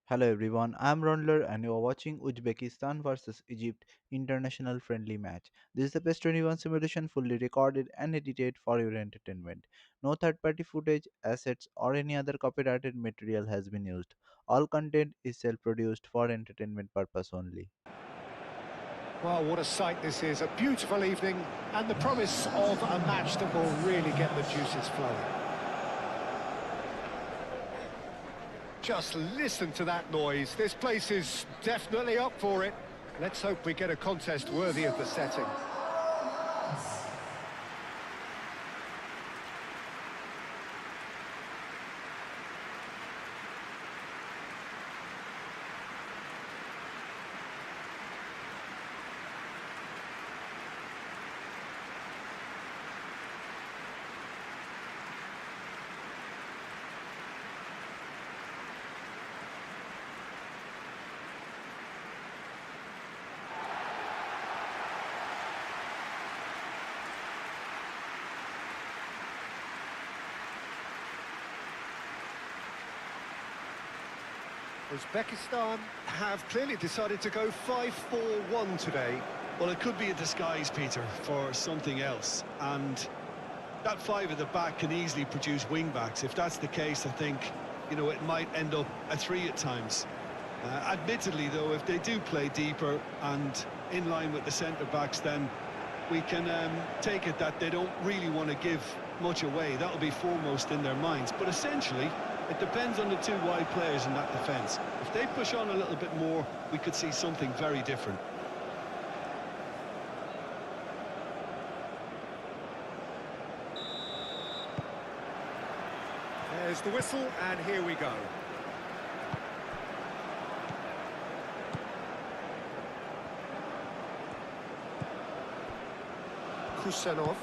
Hello everyone, I am RAUNDLER and you are watching Uzbekistan vs Egypt international friendly match. This is the PES 21 simulation fully recorded and edited for your entertainment. No third party footage, assets or any other copyrighted material has been used. All content is self produced for entertainment purpose only. Well, what a sight this is. A beautiful evening and the promise of a match that will really get the juices flowing. Just listen to that noise. This place is definitely up for it. Let's hope we get a contest worthy of the setting. Uzbekistan have clearly decided to go 5-4-1 today. Well, it could be a disguise, Peter, for something else. And that five at the back can easily produce wing-backs. If that's the case, I think, it might end up a three at times. Admittedly, though, if they do play deeper and in line with the centre-backs, then we can take it that they don't really want to give much away. That'll be foremost in their minds. But essentially, it depends on the two wide players in that defence. If they push on a little bit more, we could see something very different. There's the whistle, and here we go. Kusanov.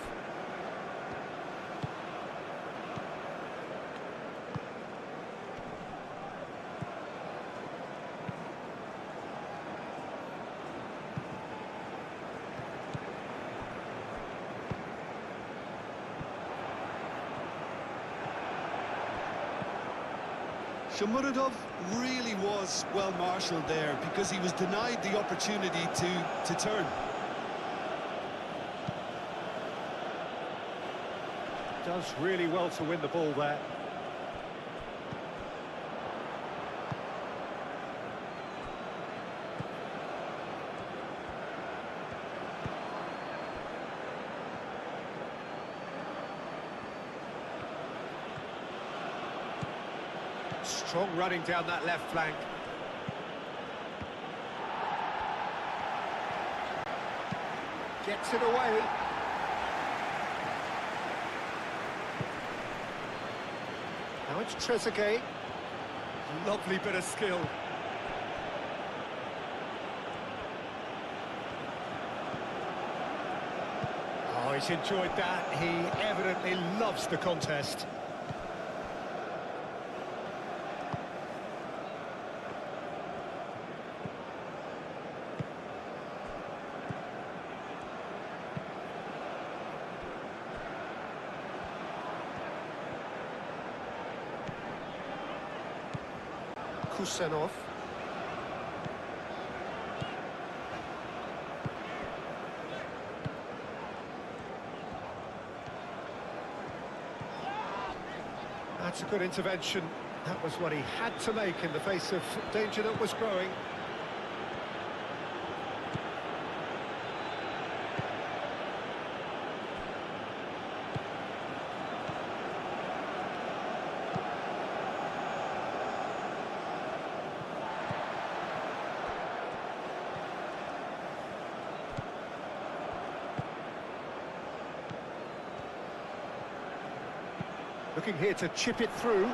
Shomurodov really was well marshalled there because he was denied the opportunity to turn. Does really well to win the ball there. Strong running down that left flank. Gets it away. Now it's Trezeguet. Lovely bit of skill. Oh, he's enjoyed that. He evidently loves the contest. Kusanov. That's a good intervention. That was what he had to make in the face of danger that was growing. Looking here to chip it through.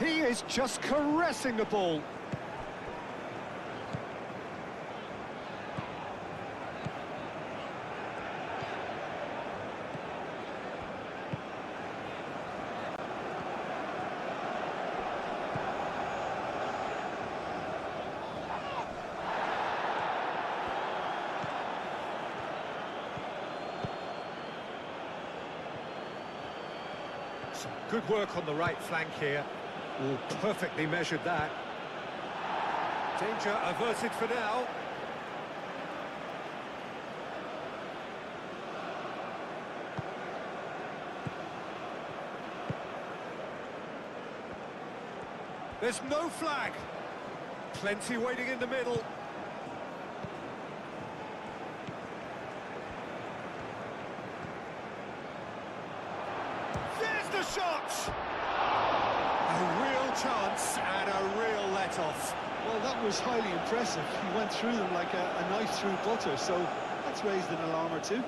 He is just caressing the ball. Some good work on the right flank here. All perfectly measured that. Danger averted for now. There's no flag. Plenty waiting in the middle. There's the shot! A real chance and a real let-off. Well, that was highly impressive. He went through them like a knife through butter, so that's raised an alarm or two.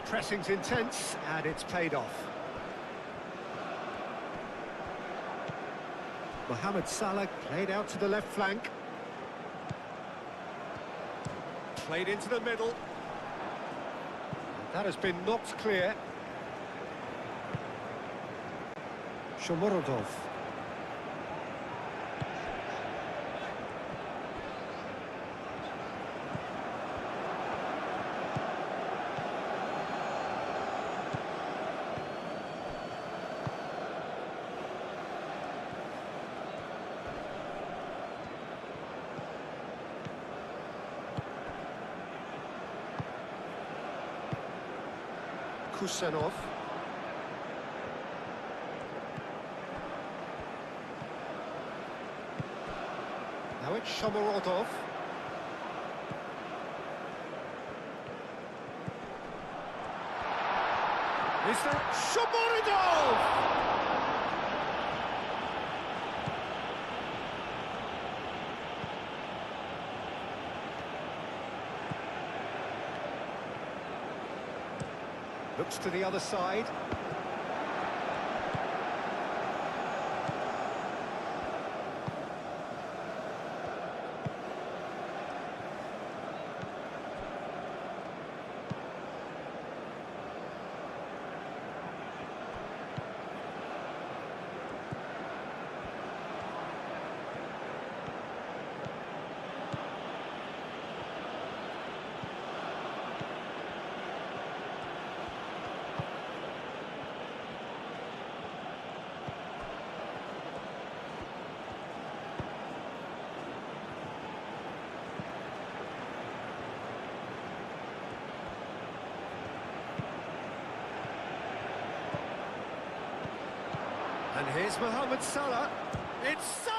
Pressing's intense, and it's paid off. Mohamed Salah played out to the left flank. Played into the middle. That has been knocked clear. Shomorodov. Kusanov. Now it's Shomorodov. Is there Shomorodov? Looks to the other side. And here's Mohamed Salah. It's Salah!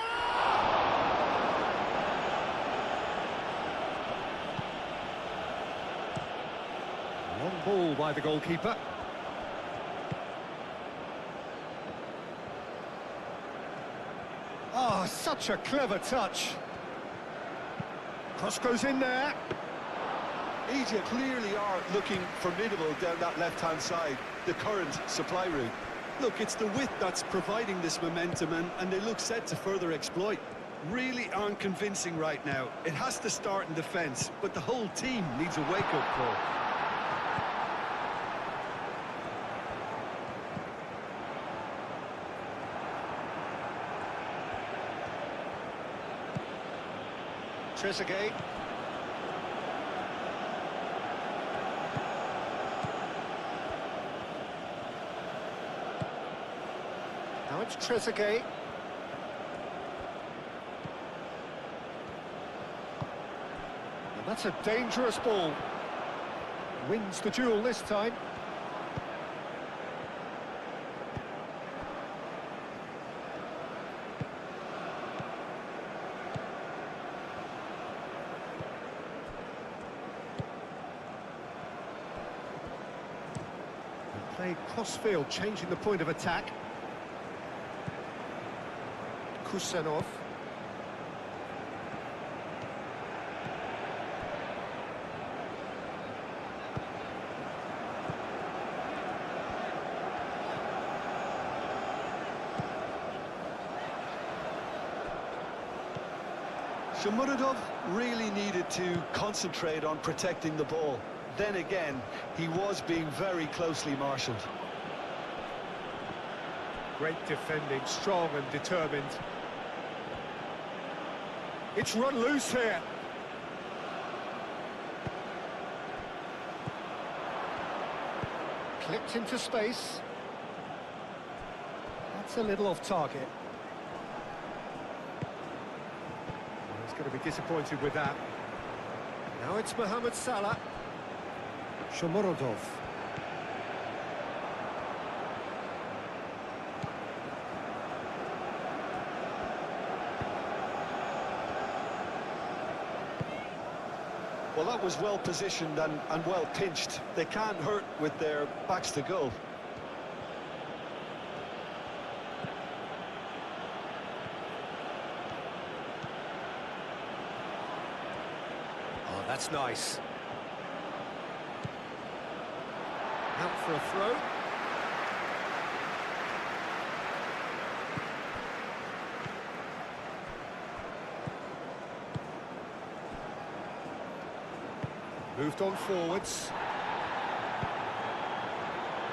Long ball by the goalkeeper. Oh, such a clever touch. Cross goes in there. Egypt clearly are looking formidable down that left-hand side, the current supply route. Look, it's the width that's providing this momentum, and they look set to further exploit. Really aren't convincing right now. It has to start in defence, but the whole team needs a wake-up call. Trezeguet. Now it's Trezeguet. And that's a dangerous ball. Wins the duel this time. Played cross-field, changing the point of attack. Kusanov. Shomurodov really needed to concentrate on protecting the ball. Then again, he was being very closely marshalled. Great defending, strong and determined. It's run loose here. Clipped into space. That's a little off target. He's going to be disappointed with that. Now it's Mohamed Salah. Shomorodov. Well, that was well positioned and well pinched. They can't hurt with their backs to goal. Oh, that's nice. Out for a throw. Moved on forwards.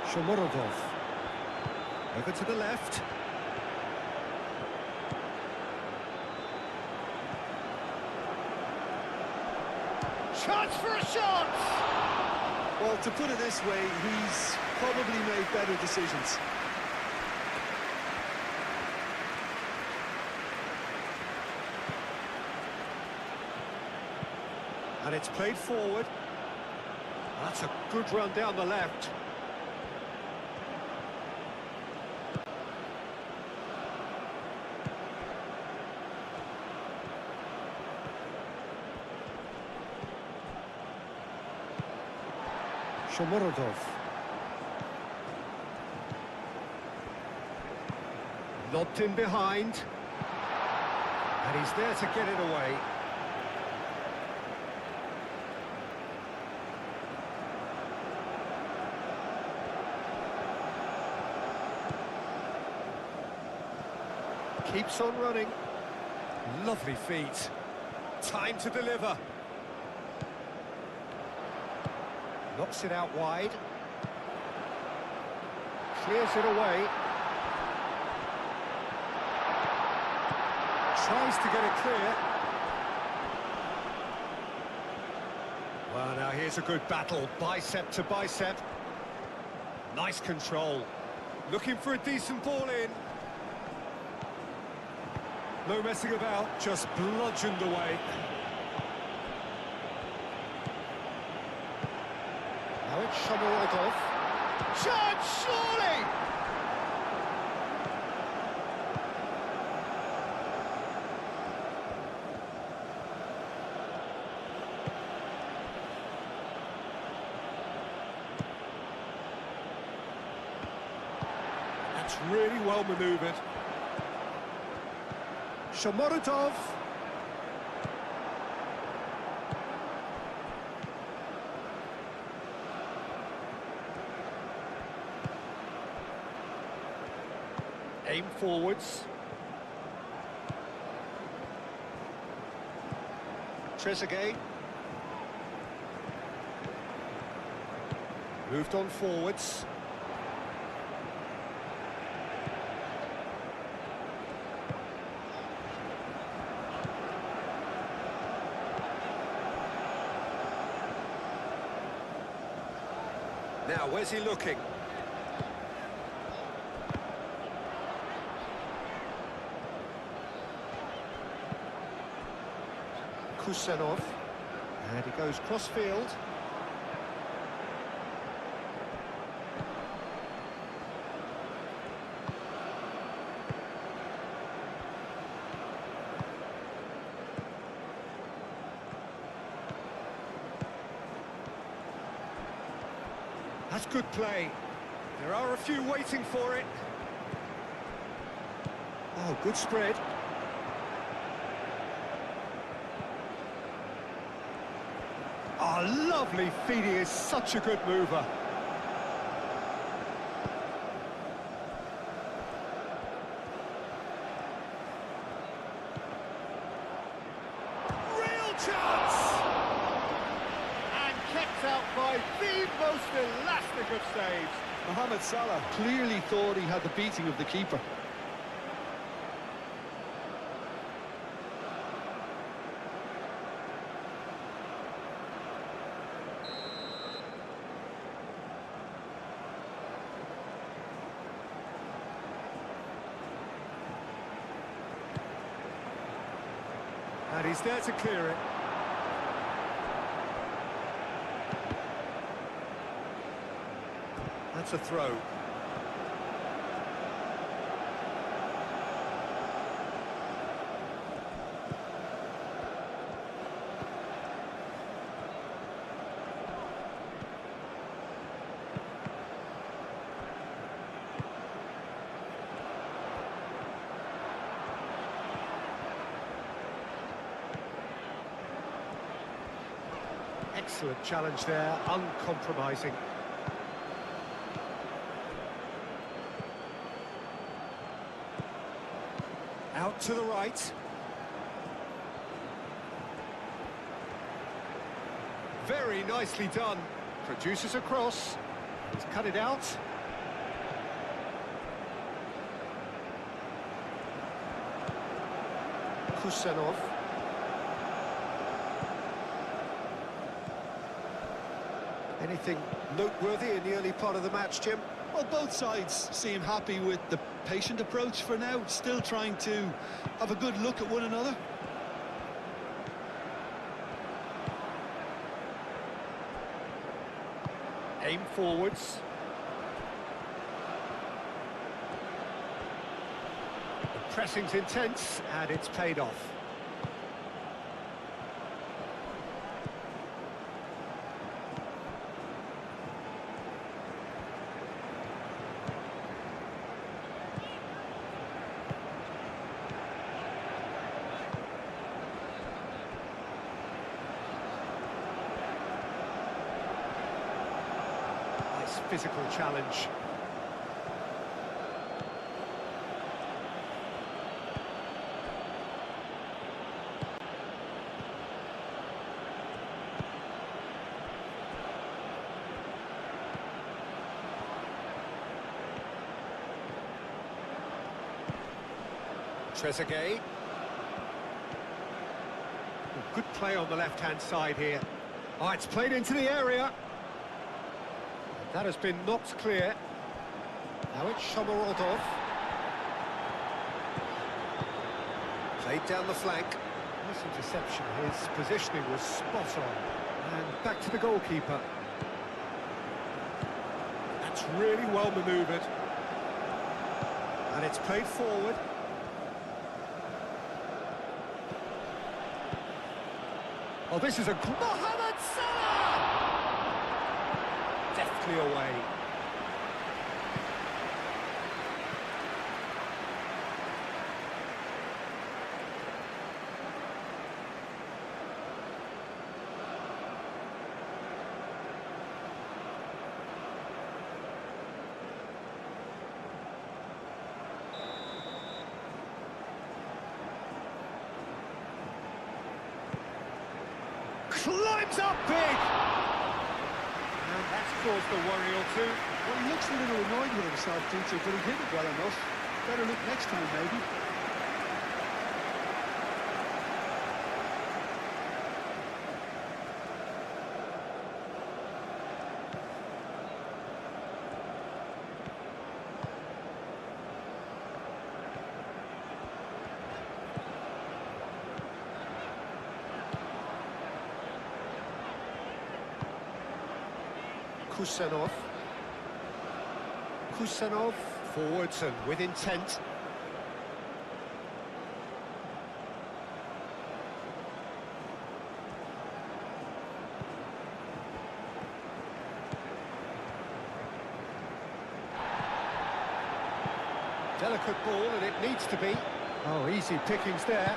Shomorodov. Over to the left. Chance for a shot! Well, to put it this way, he's probably made better decisions. And it's played forward. That's a good run down the left. Shomorodov. Lobbed in behind. And he's there to get it away. Keeps on running. Lovely feet. Time to deliver. Knocks it out wide. Clears it away. Tries to get it clear. Well, now here's a good battle. Bicep to bicep. Nice control. Looking for a decent ball in. No messing about, just bludgeoned away. Now it's Shomorodov. Chance, surely! That's really well manoeuvred. Shomorodov. Aim forwards. Trezeguet. Moved on forwards. Now, where's he looking? Kusenov. And he goes cross-field. That's good play. There are a few waiting for it. Oh, good spread. Oh, lovely feet. He is such a good mover. Real chance! And kept out by the most elastic of saves. Mohamed Salah clearly thought he had the beating of the keeper. And he's there to clear it. That's a throw. Excellent challenge there, uncompromising. Out to the right. Very nicely done. Produces a cross. He's cut it out. Kusanov. Anything noteworthy in the early part of the match, Jim? Well, both sides seem happy with the patient approach for now, still trying to have a good look at one another. Aim forwards. The pressing's intense, and it's paid off. Physical challenge. Trezeguet. Good play on the left-hand side here. Oh, it's played into the area. That has been knocked clear. Now it's Shomorodov. Played down the flank. Nice interception. His positioning was spot on. And back to the goalkeeper. That's really well manoeuvred. And it's played forward. Oh, this is a... Mohamed Salah! Deftly away. Climbs up big! And that's caused a worry or two. Well, he looks a little annoyed with himself, Peter, but he hit it well enough. Better look next time, maybe. Kusanov. Kusanov forwards and with intent. Delicate ball, and it needs to be. Oh, easy pickings there.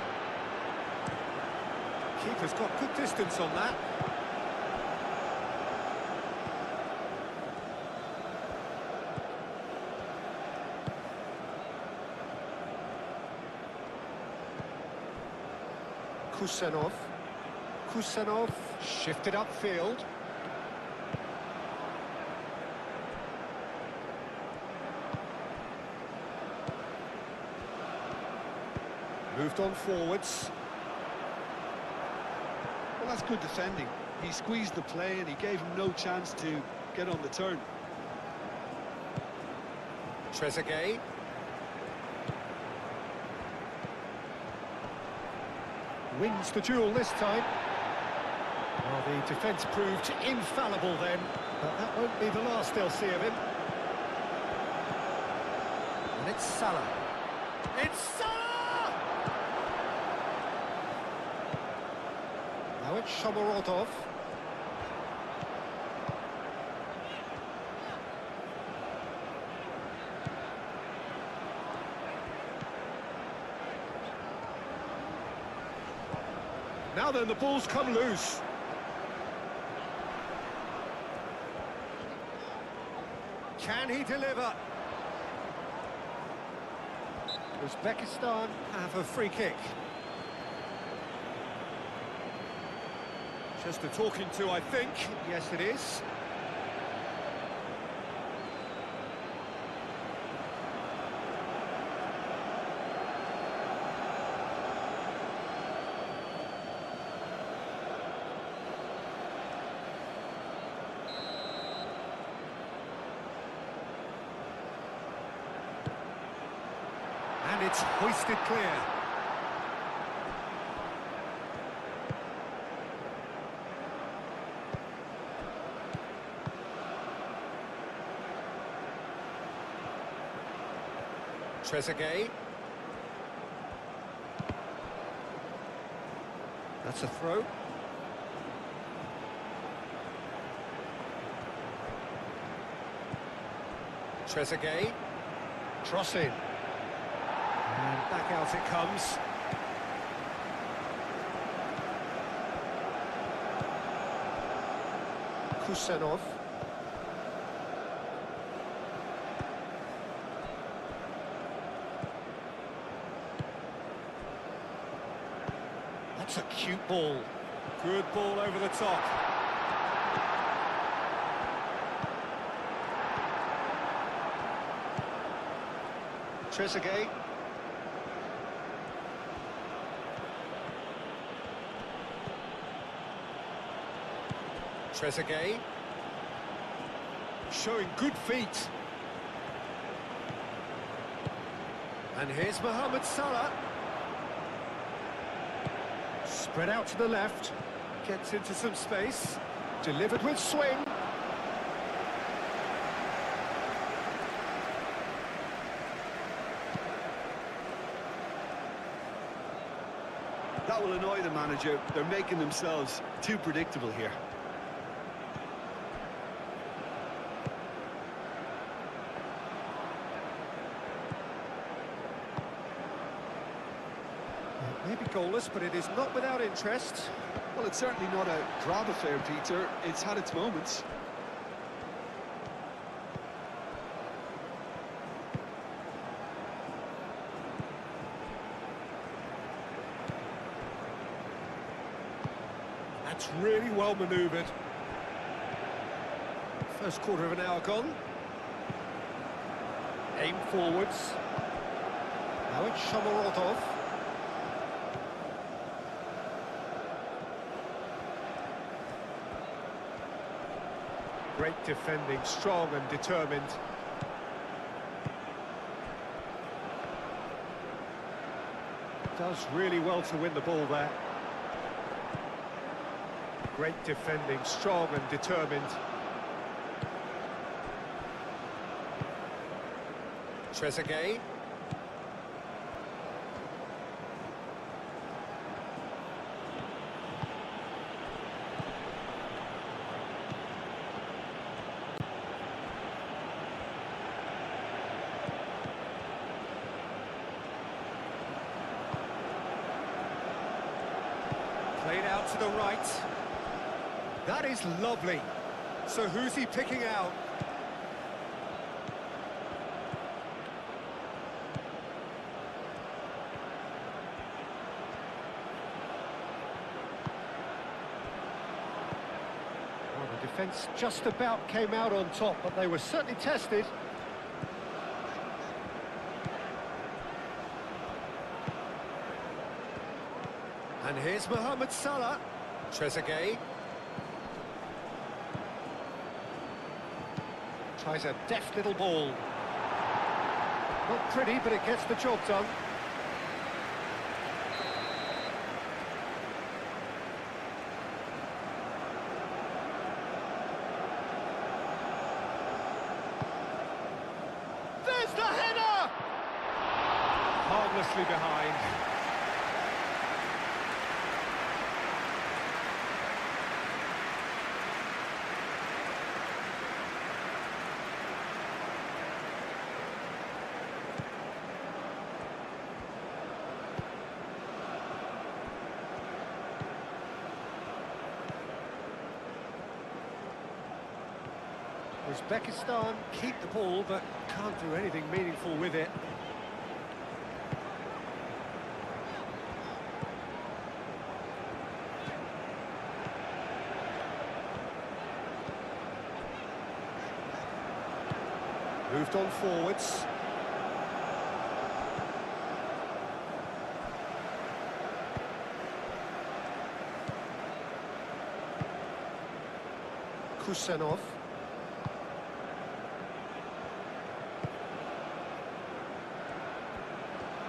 Keeper's got good distance on that. Kusanov. Kusanov shifted upfield. Moved on forwards. Well, that's good defending. He squeezed the play and he gave him no chance to get on the turn. Trezeguet. Wins the duel this time. Well, the defence proved infallible then, but that won't be the last they'll see of him. And it's Salah. It's Salah! Now it's Shomorodov. Now then, the ball's come loose. Can he deliver? Uzbekistan have a free kick. Just a talking to, I think. Yes, it is. And it's hoisted clear. Trezeguet. That's a throw. Trezeguet. Cross in. And back out it comes. Kusenov. That's a cute ball. Good ball over the top. Trezeguet. Trezeguet. Showing good feet. And here's Mohamed Salah. Spread out to the left. Gets into some space. Delivered with swing. That will annoy the manager. They're making themselves too predictable here. Maybe goalless, but it is not without interest. Well, it's certainly not a grab affair, Peter. It's had its moments. That's really well manoeuvred. First quarter of an hour gone. Aim forwards. Now it's Shomorodov. Great defending, strong and determined. Does really well to win the ball there. Great defending, strong and determined. Trezeguet. Played out to the right. That is lovely. So who's he picking out? Well, the defence just about came out on top, but they were certainly tested. And here's Mohamed Salah. Trezeguet. Tries a deft little ball. Not pretty, but it gets the job done. There's the header! Harmlessly behind. Uzbekistan keep the ball, but can't do anything meaningful with it. Moved on forwards. Kusanov.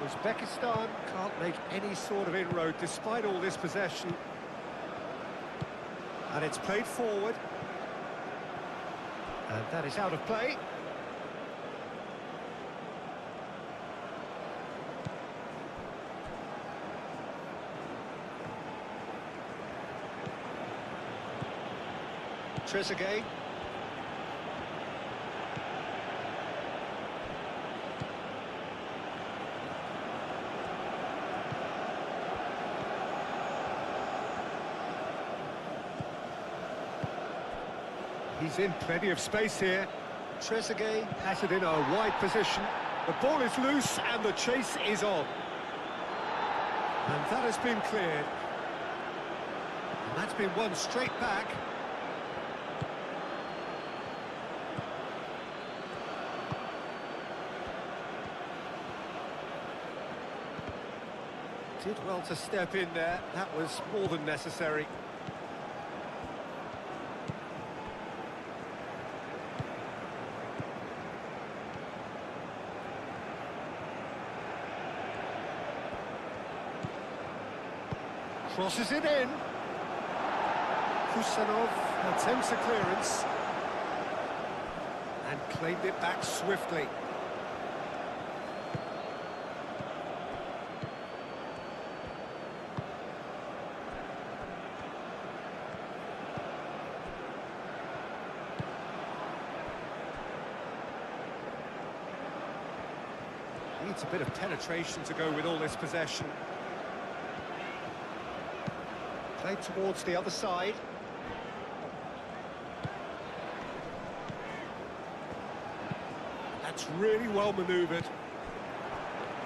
Uzbekistan can't make any sort of inroad despite all this possession. And it's played forward. And that is out of play. Trezeguet. He's in plenty of space here. Trezeguet has it in a wide position. The ball is loose and the chase is on. And that has been cleared. And that's been won straight back. Did well to step in there. That was more than necessary. Crosses it in. Kusanov attempts a clearance. And claimed it back swiftly. Needs a bit of penetration to go with all this possession. Played towards the other side. That's really well manoeuvred.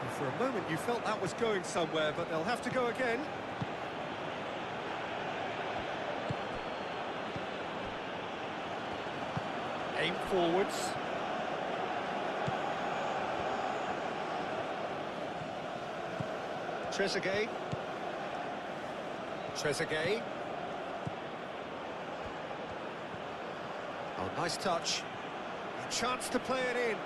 And for a moment you felt that was going somewhere, but they'll have to go again. Aim forwards. Trezeguet. Trezeguet. Oh, nice touch. A chance to play it in.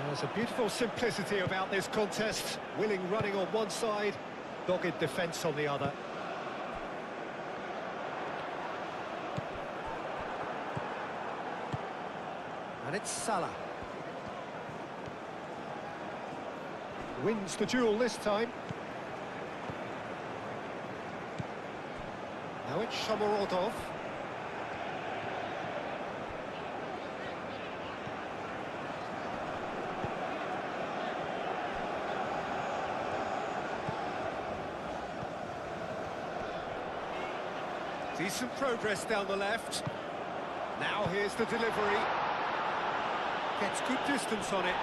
There's a beautiful simplicity about this contest. Willing running on one side, dogged defence on the other. And it's Salah. Wins the duel this time. Now it's Shomorodov. Decent progress down the left. Now here's the delivery. Gets good distance on it.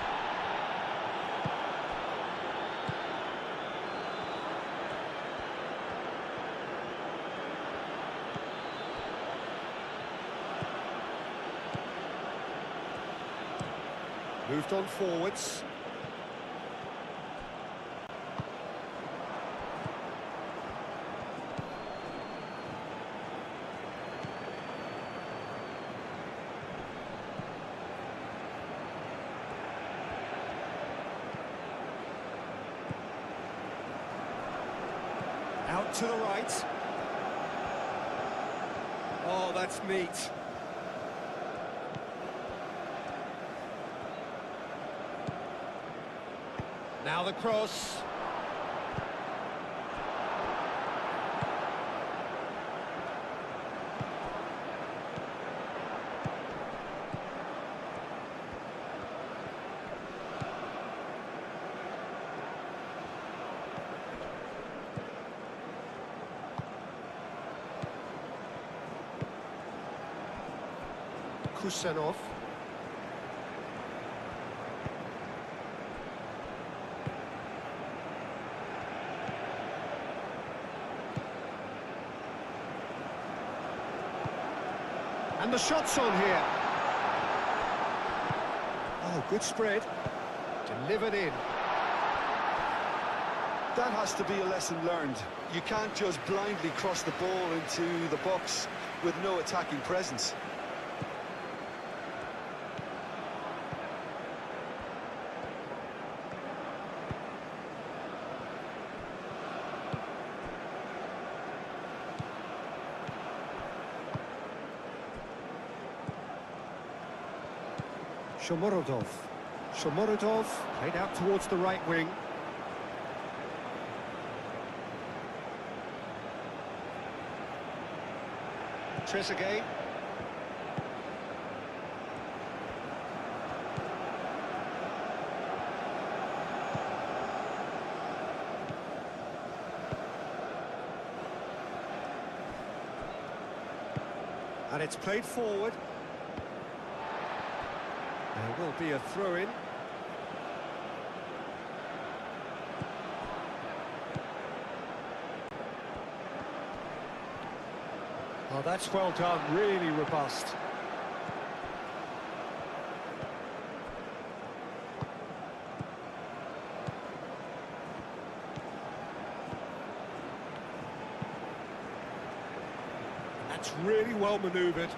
Moved on forwards. out to the right. Oh, that's neat. Now the cross. Kusanov. And the shot's on here. Oh, good spread. Delivered in. That has to be a lesson learned. You can't just blindly cross the ball into the box with no attacking presence. Shomorodov. Shomorodov played out towards the right wing. Trezeguet. And it's played forward. There will be a throw-in. Oh, that's well done, really robust. That's really well manoeuvred.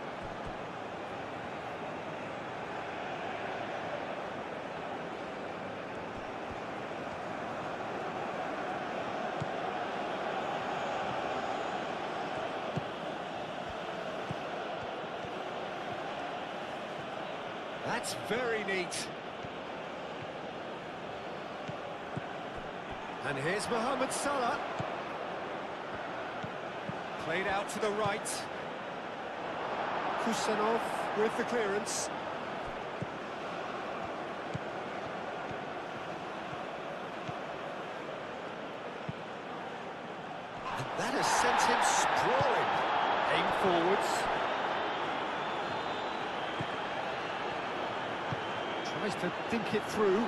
That's very neat. And here's Mohamed Salah. Played out to the right. Kusanov with the clearance. And that has sent him sprawling. Aim forwards. Tries to think it through.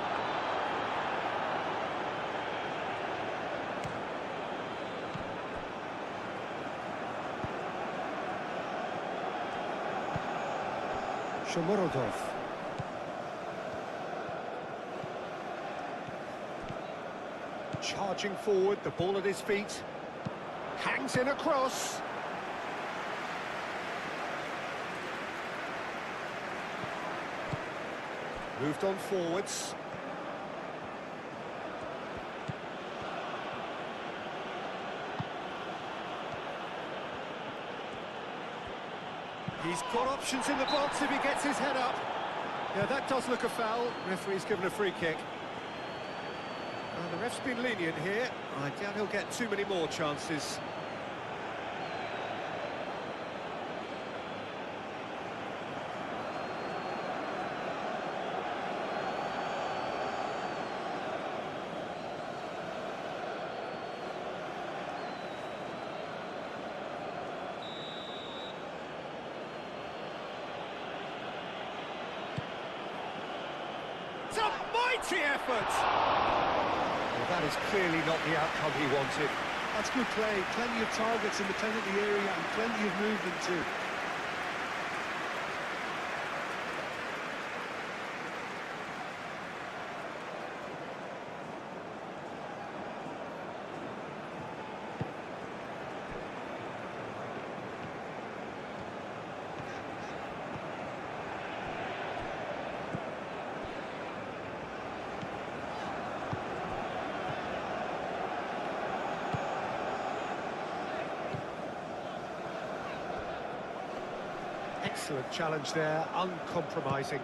Shomorodov. Charging forward, the ball at his feet. Hangs in a cross. Moved on forwards. He's got options in the box if he gets his head up. Yeah, that does look a foul. Referee's given a free kick. The ref's been lenient here. I doubt he'll get too many more chances. It's a mighty effort! Well, that is clearly not the outcome he wanted. That's good play. Plenty of targets in the penalty area and plenty of movement too. Excellent challenge there, uncompromising.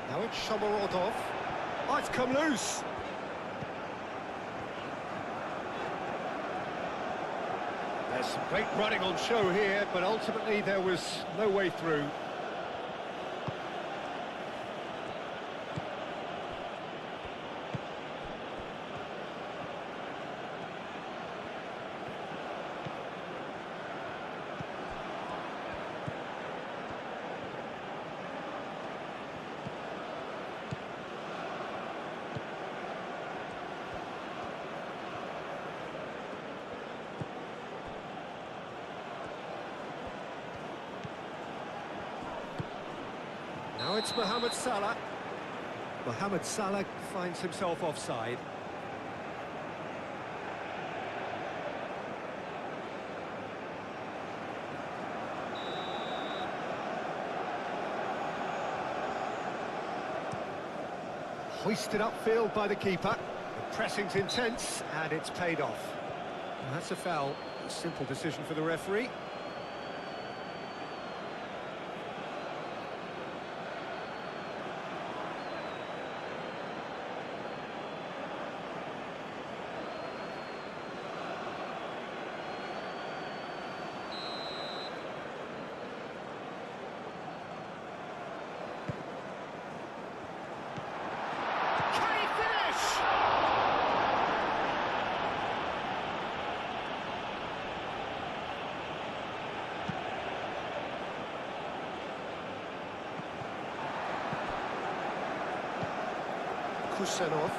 Now it's Shomorodov. Oh, it's come loose. There's some great running on show here, but ultimately there was no way through. Now it's Mohamed Salah. Mohamed Salah finds himself offside. Hoisted upfield by the keeper. The pressing's intense and it's paid off. And that's a foul. A simple decision for the referee. Kusanov.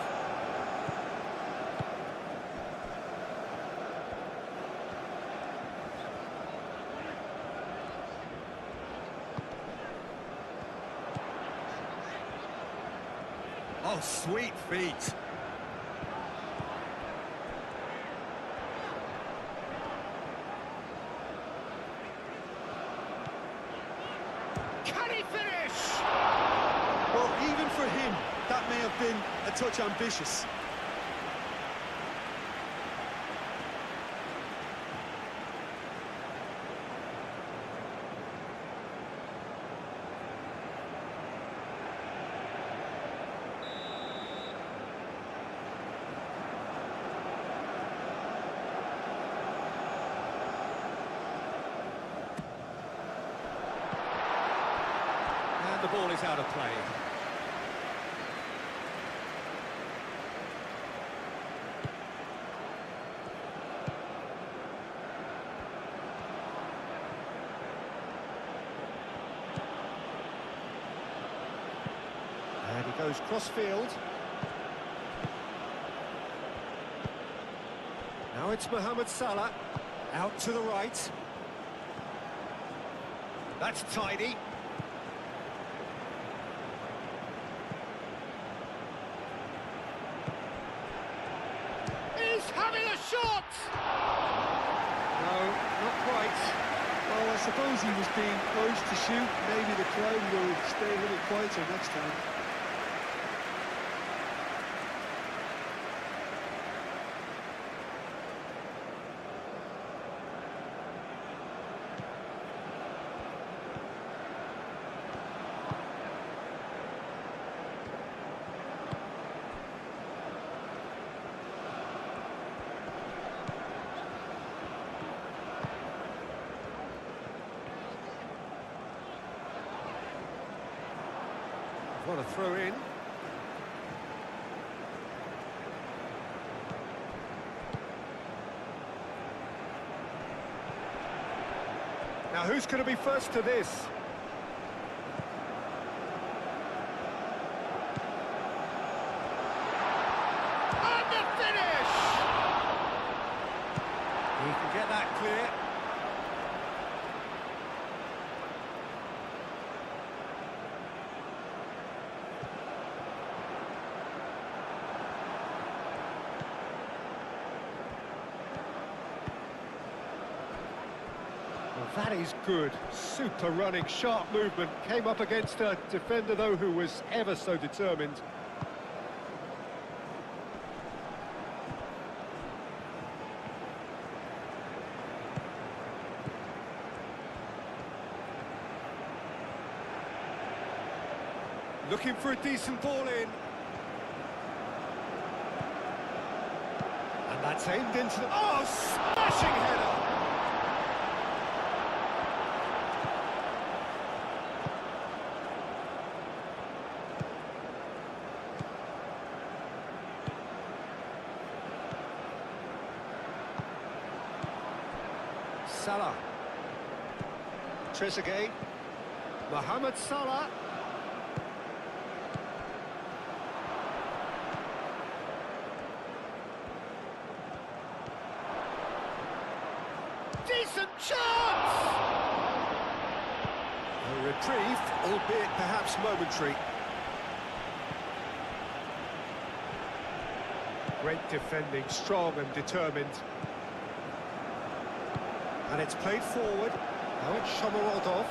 Oh, sweet feet. Can he finish? Well, even for him, that may have been a touch ambitious. And the ball is out of play. And he goes cross-field. Now it's Mohamed Salah. Out to the right. That's tidy. He's having a shot! No, not quite. Well, I suppose he was being urged to shoot. Maybe the crowd will stay a little quieter next time. What a throw in. Now who's going to be first to this? And the finish! He can get that clear. That is good. Super running, sharp movement. Came up against a defender, though, who was ever so determined. Looking for a decent ball in. And that's aimed into the... Oh, smashing header! Salah. Trezeguet. Mohamed Salah. Decent chance! A reprieve, albeit perhaps momentary. Great defending, strong and determined. And it's played forward. Now it's Shomorodov.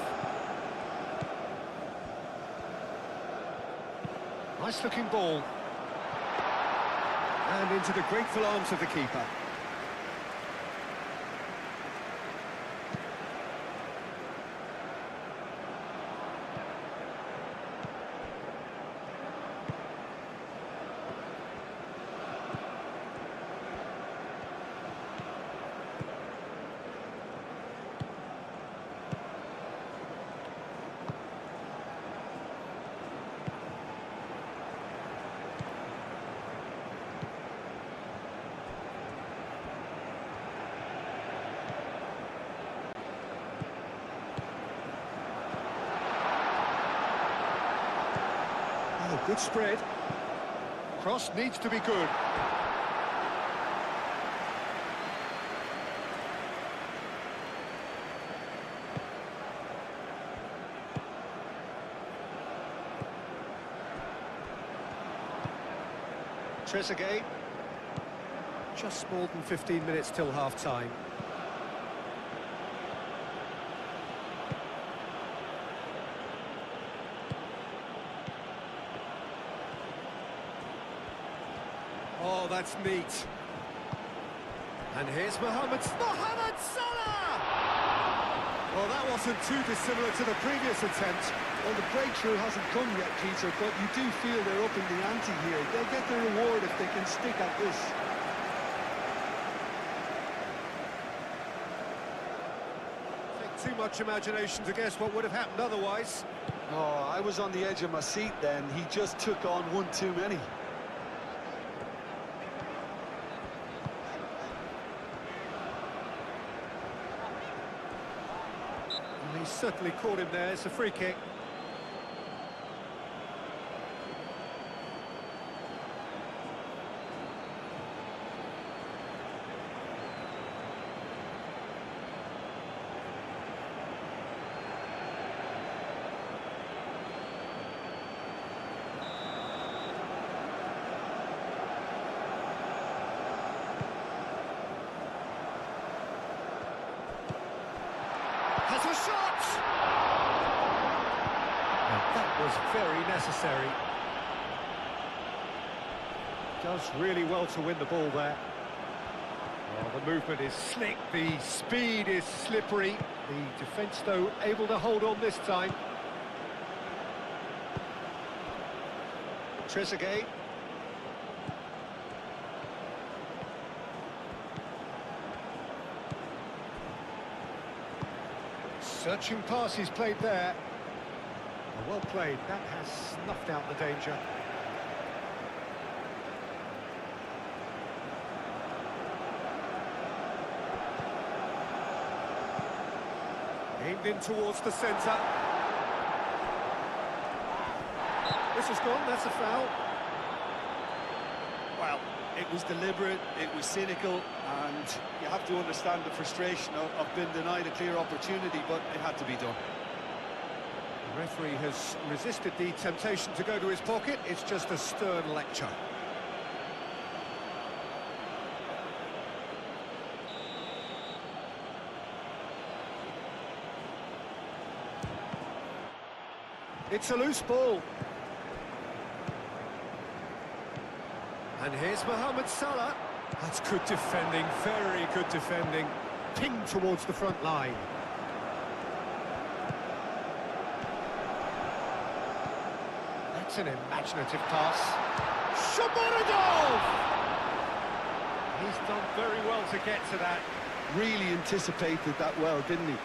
Nice looking ball. And into the grateful arms of the keeper. Oh, good spread. Cross needs to be good. Trezeguet. Just more than 15 minutes till half-time. Oh, that's neat. And here's Mohamed Salah! Well, that wasn't too dissimilar to the previous attempt. Well, the breakthrough hasn't come yet, Peter, but you do feel they're upping the ante here. They'll get their reward if they can stick at this. Take too much imagination to guess what would have happened otherwise. Oh, I was on the edge of my seat then. He just took on one too many. He certainly caught him there. It's a free kick. Has a shot! That was very necessary. Does really well to win the ball there. Well, the movement is slick, the speed is slippery. The defence, though, able to hold on this time. Trezeguet. Searching pass he's played there. Well played, that has snuffed out the danger. Aimed in towards the centre. This has gone, that's a foul. Well, it was deliberate, it was cynical, and you have to understand the frustration of being denied a clear opportunity, but it had to be done. The referee has resisted the temptation to go to his pocket. It's just a stern lecture. It's a loose ball. And here's Mohamed Salah. That's good defending, very good defending. Pinged towards the front line. That's an imaginative pass. Shomurodov! He's done very well to get to that. Really anticipated that well, didn't he?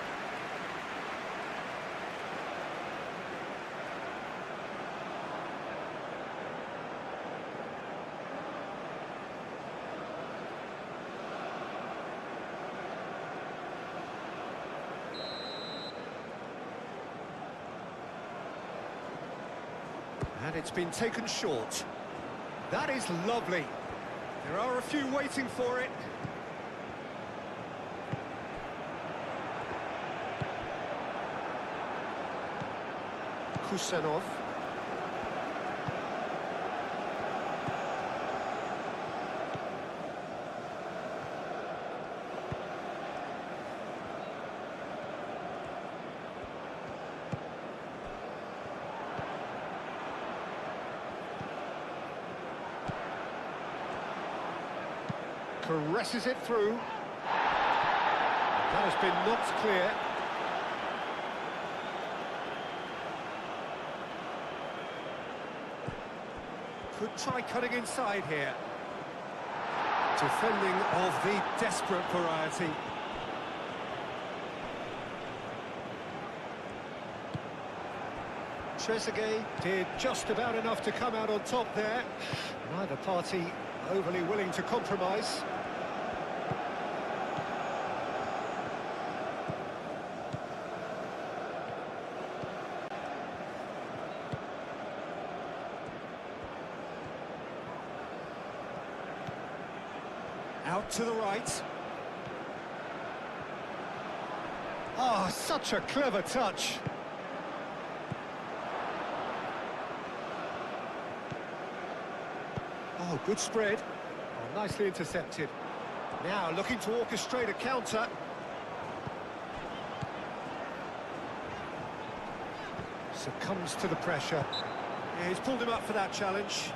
And it's been taken short. That is lovely. There are a few waiting for it. Kusanov. Caresses it through. That has been knocked clear. Could try cutting inside here. Defending of the desperate variety. Trezeguet did just about enough to come out on top there. Neither party overly willing to compromise. Out to the right. Oh, such a clever touch. Oh, good spread. Oh, nicely intercepted. Now looking to orchestrate a counter. Succumbs to the pressure. Yeah, he's pulled him up for that challenge.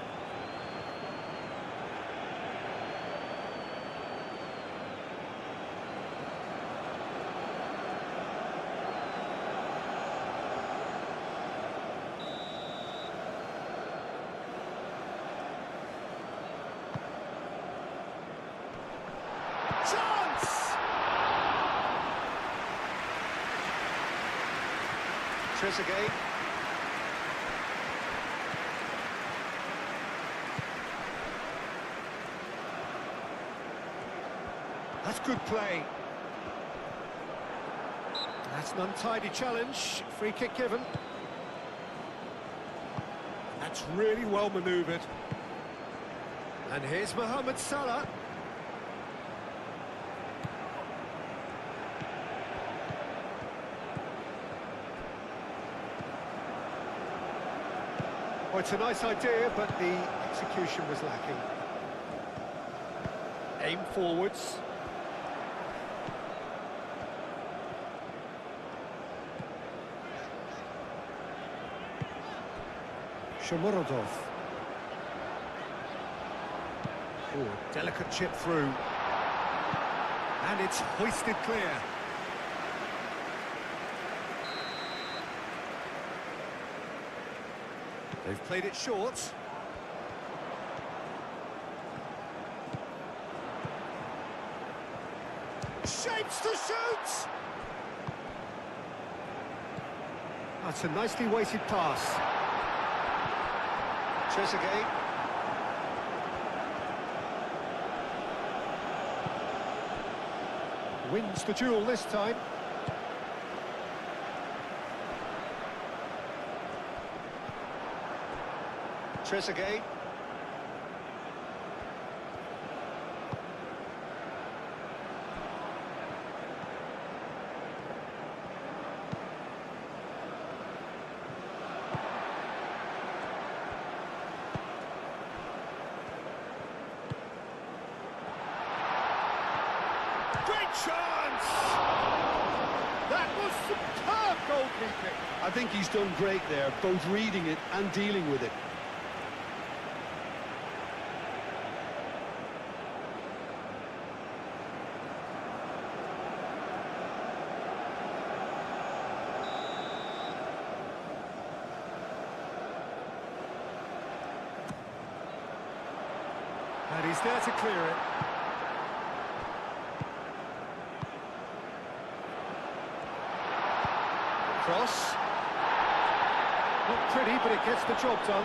Chance! Trezeguet. That's good play. That's an untidy challenge. Free kick given. That's really well manoeuvred. And here's Mohamed Salah. Well, it's a nice idea, but the execution was lacking. Aim forwards. Shomurodov. Oh, delicate chip through. And it's hoisted clear. They've played it short. Shapes to shoot! That's a nicely weighted pass. Trezeguet. Wins the duel this time. Trezeguet. Great chance! That was superb goalkeeping. I think he's done great there, both reading it and dealing with it. And he's there to clear it. Cross. Not pretty, but it gets the job done.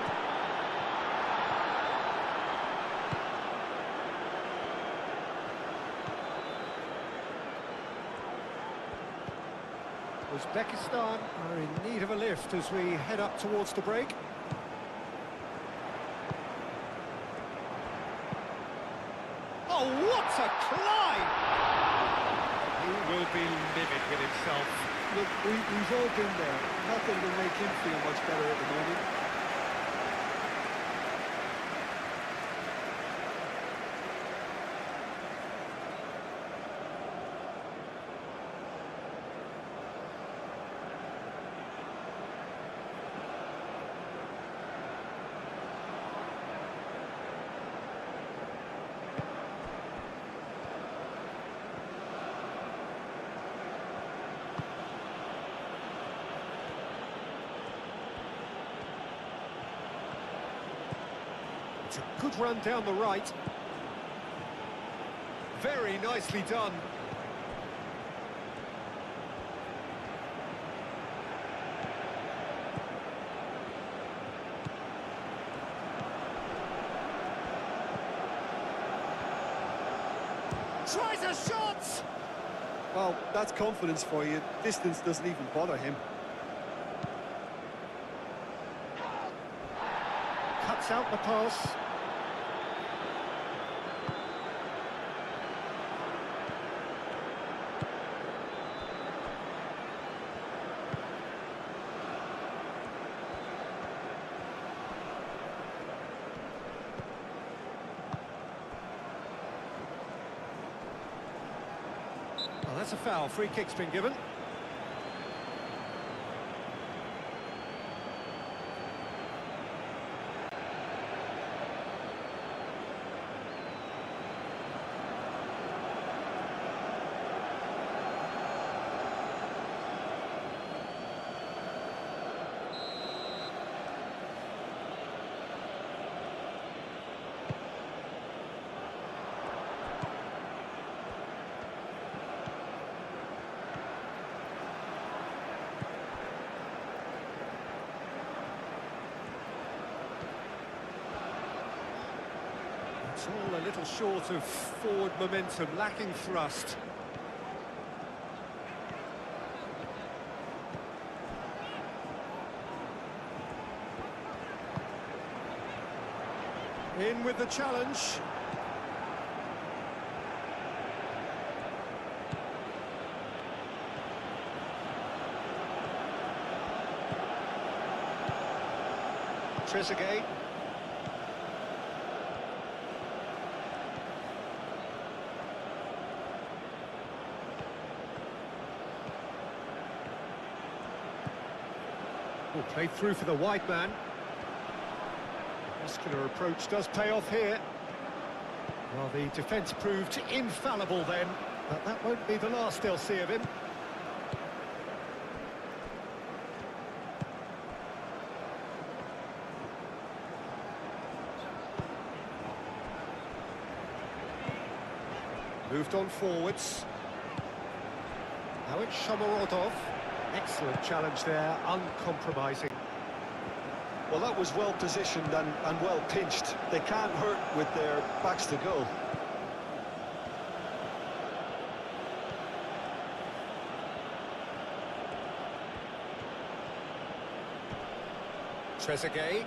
Uzbekistan are in need of a lift as we head up towards the break. Oh, what a climb! He will be livid with himself. Look, we've all been there. Nothing will make him feel much better at the moment. It's a good run down the right. Very nicely done. Tries a shot! Well, that's confidence for you. Distance doesn't even bother him. Cuts out the pass. Well, that's a foul. Free kick's been given. It's all a little short of forward momentum, lacking thrust. In with the challenge. Trezeguet. Oh, played through for the wide man. Muscular approach does pay off here. Well, the defence proved infallible then, but that won't be the last they'll see of him. Moved on forwards. Now it's Shomorodov. Excellent challenge there, uncompromising. Well, that was well positioned and well pinched. They can't hurt with their backs to goal. Trezeguet.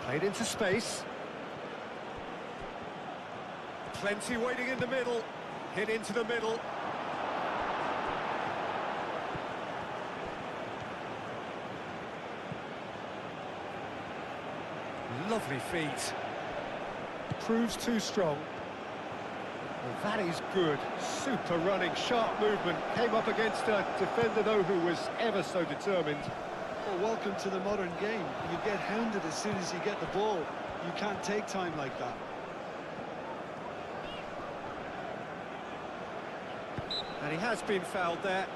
Played into space. Plenty waiting in the middle. Hit into the middle. Lovely feet. Proves too strong. Well, that is good. Super running, sharp movement. Came up against a defender, though, who was ever so determined. Well, welcome to the modern game. You get hounded as soon as you get the ball. You can't take time like that. And he has been fouled there.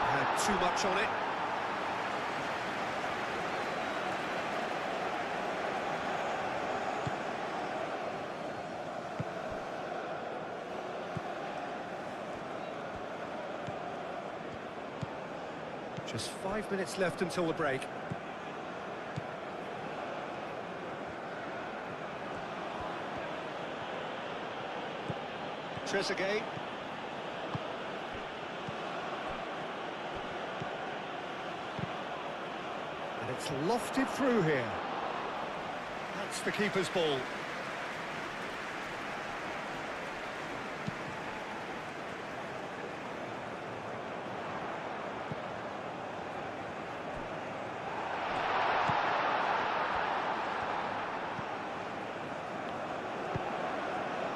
Had too much on it. Just 5 minutes left until the break. Trezeguet. And it's lofted through here. That's the keeper's ball.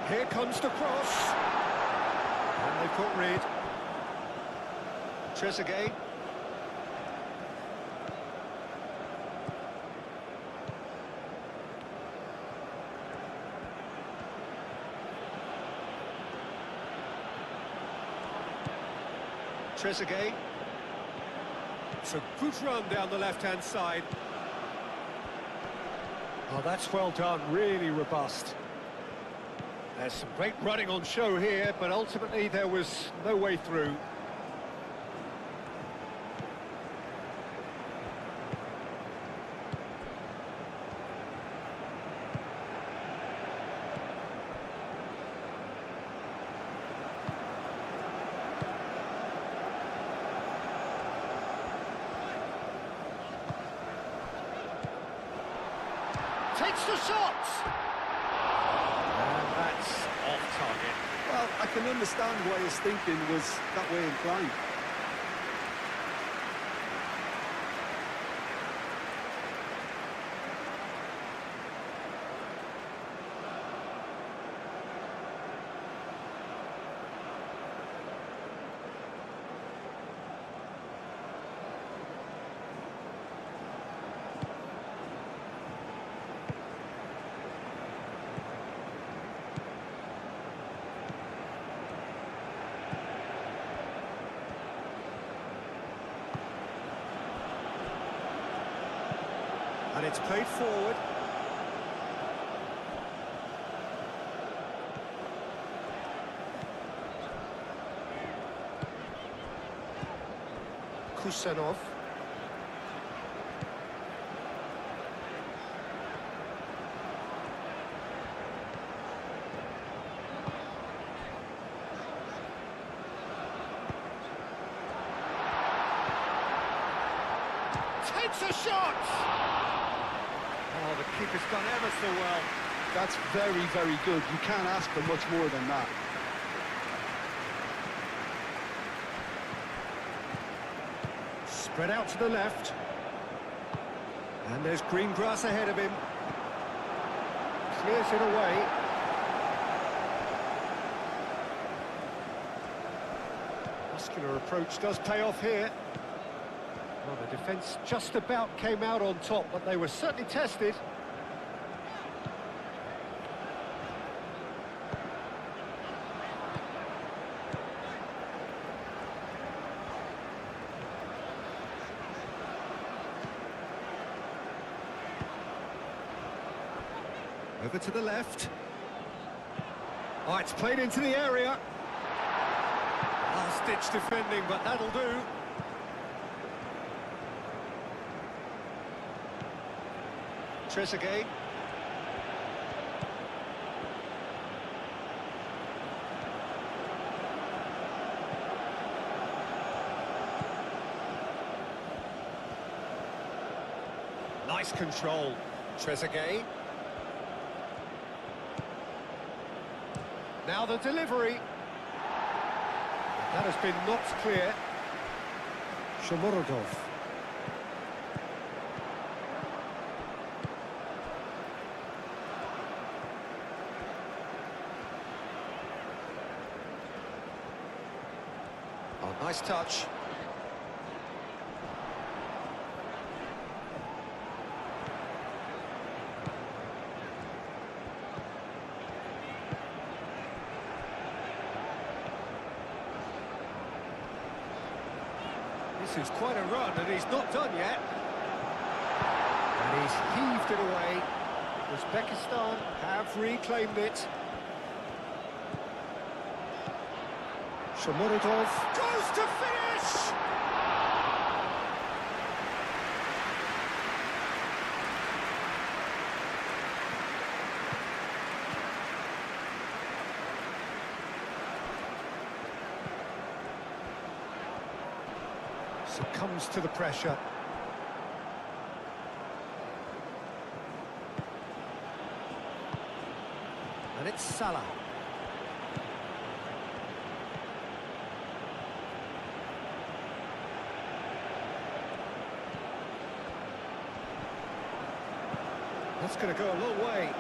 Here comes the cross. And they've got rid. Trezeguet. Trezeguet. It's a good run down the left-hand side. Oh, that's well done, really robust. There's some great running on show here, but ultimately there was no way through. Takes the shot! And that's off target. Well, I can understand why his thinking was that way inclined. And it's played forward. Kusanov. Takes a shot! Oh, the keeper's done ever so well. That's very, very good. You can't ask for much more than that. Spread out to the left. And there's green grass ahead of him. Clears it away. Muscular approach does pay off here. Well, the defence just about came out on top, but they were certainly tested. Over to the left. Oh, it's played into the area. Last-ditch defending, but that'll do. Trezeguet. Nice control. Trezeguet. Now the delivery. That has been knocked clear. Shomurodov. Oh, nice touch. This is quite a run, and he's not done yet. And he's heaved it away. Uzbekistan have reclaimed it. Shomurodov goes to finish! Succumbs to the pressure. And it's Salah. That's going to go a long way.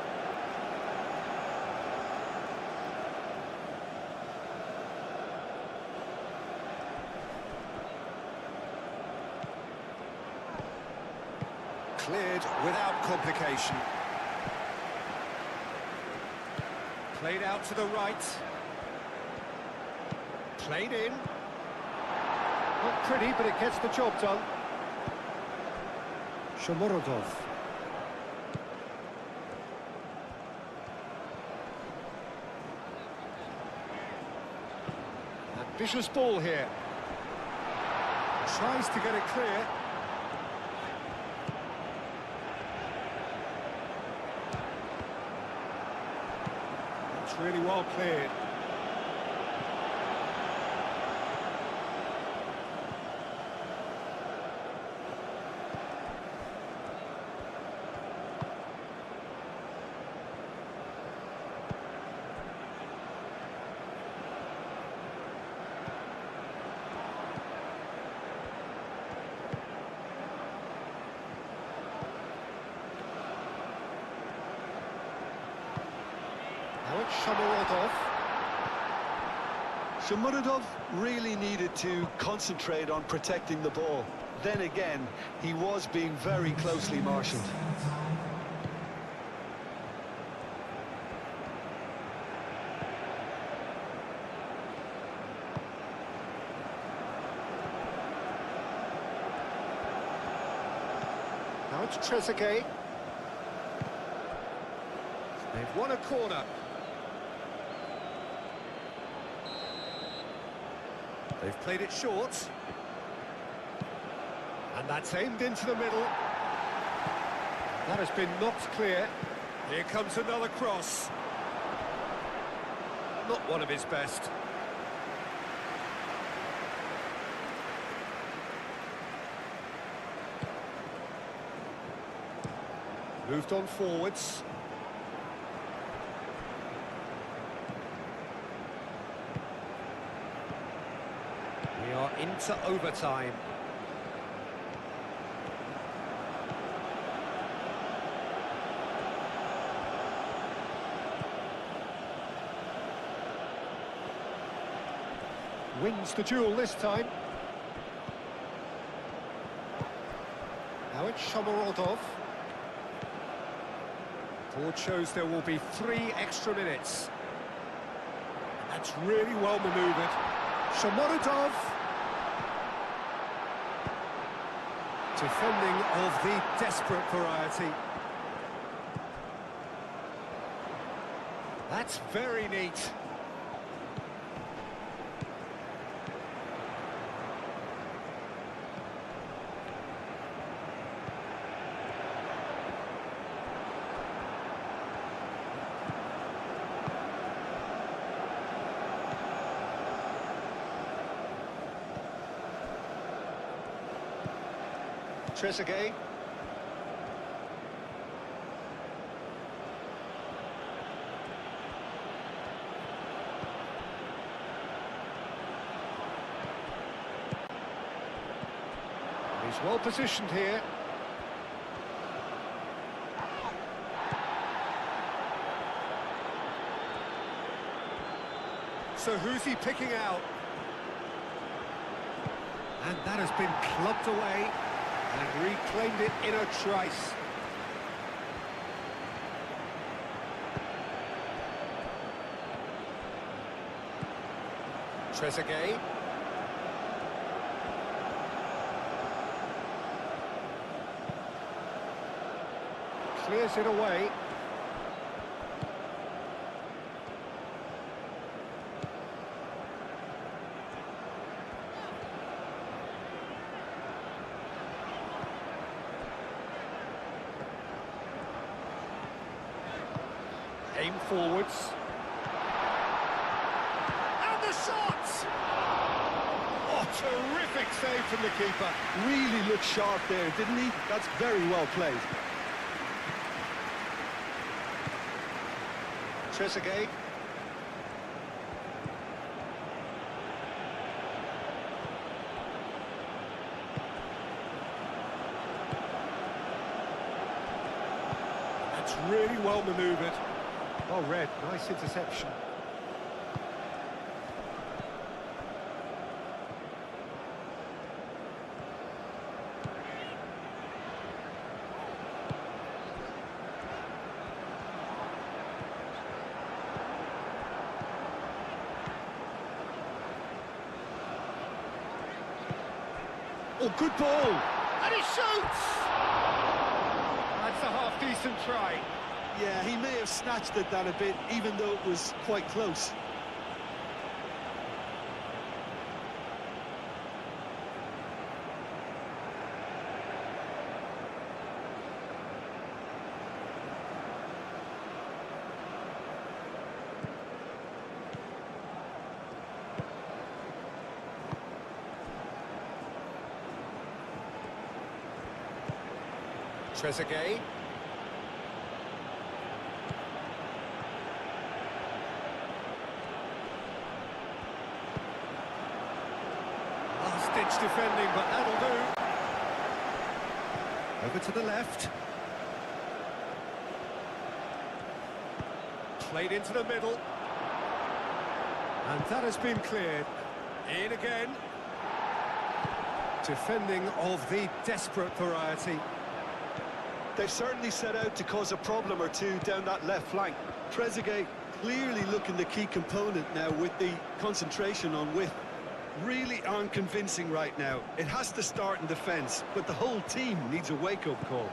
Cleared without complication. Played out to the right. Played in. Not pretty, but it gets the job done. Shomurodov. Ambitious ball here. Tries to get it clear. It's really well cleared. Now it's Shomurodov. Shomurodov really needed to concentrate on protecting the ball. Then again, he was being very closely marshalled. Now it's Trezeguet. They've won a corner. They've played it short. And that's aimed into the middle. That has been knocked clear. Here comes another cross. Not one of his best. Moved on forwards. We are into overtime. Wins the duel this time. Now it's Shomurodov. Board shows there will be 3 extra minutes. That's really well manoeuvred. Shomurodov. Defending of the desperate variety. That's very neat. Trezeguet. He's well positioned here. So who's he picking out? And that has been clubbed away and reclaimed it in a trice. Trezeguet. Clears it away. Aim forwards. And the shot! Oh, terrific save from the keeper. Really looked sharp there, didn't he? That's very well played. Trezeguet. That's really well manoeuvred. Well read, nice interception. Oh, good ball! And he shoots! That's a half-decent try. Yeah, he may have snatched at that a bit, even though it was quite close. Trezeguet. Last-ditch defending, but that'll do. Over to the left. Played into the middle. And that has been cleared. In again. Defending of the desperate variety. They've certainly set out to cause a problem or two down that left flank. Trezeguet clearly looking the key component now with the concentration on width. Really aren't convincing right now. It has to start in defence, but the whole team needs a wake-up call.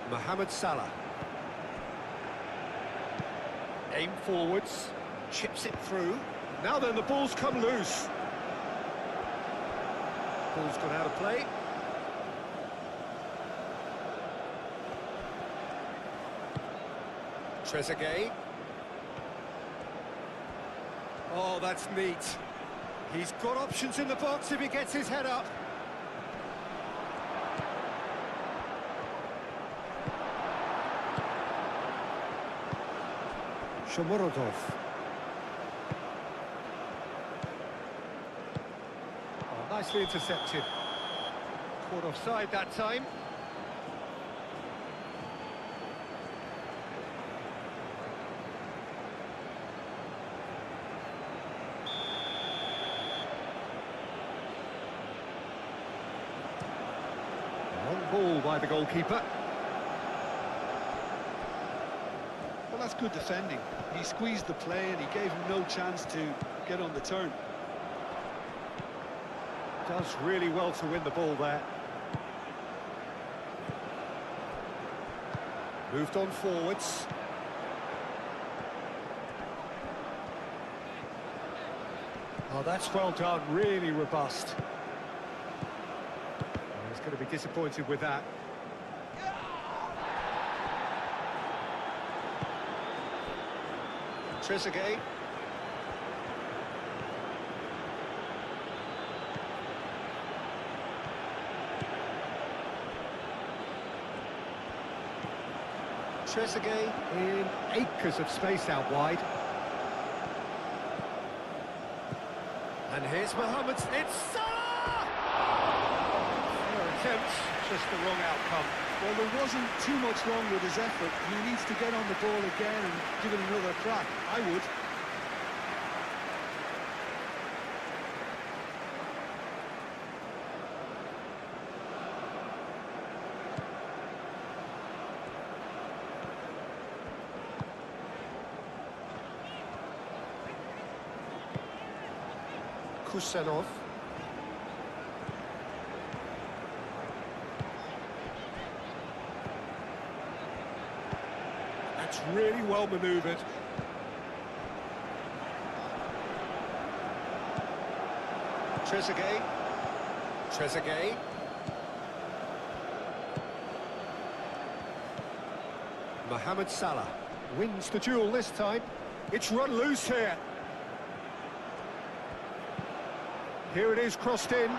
Mohamed Salah. Aim forwards. Chips it through. Now then, the ball's come loose. Ball's gone out of play. Trezeguet. Oh, that's neat. He's got options in the box if he gets his head up. Shomurodov. Oh, nicely intercepted. Caught offside that time. Long ball by the goalkeeper. Well, that's good defending. He squeezed the play and he gave him no chance to get on the turn. Does really well to win the ball there. Moved on forwards. Oh, that's well done, really robust. Oh, he's going to be disappointed with that. Trezeguet. Trezeguet in acres of space out wide. And here's Mohammed. It's Salah! Fair attempt, just the wrong outcome. Well, there wasn't too much wrong with his effort. He needs to get on the ball again and give it another crack. I would. Kusanov. That's really well manoeuvred. Trezeguet. Trezeguet. Mohamed Salah wins the duel this time. It's run loose here. Here it is, crossed in.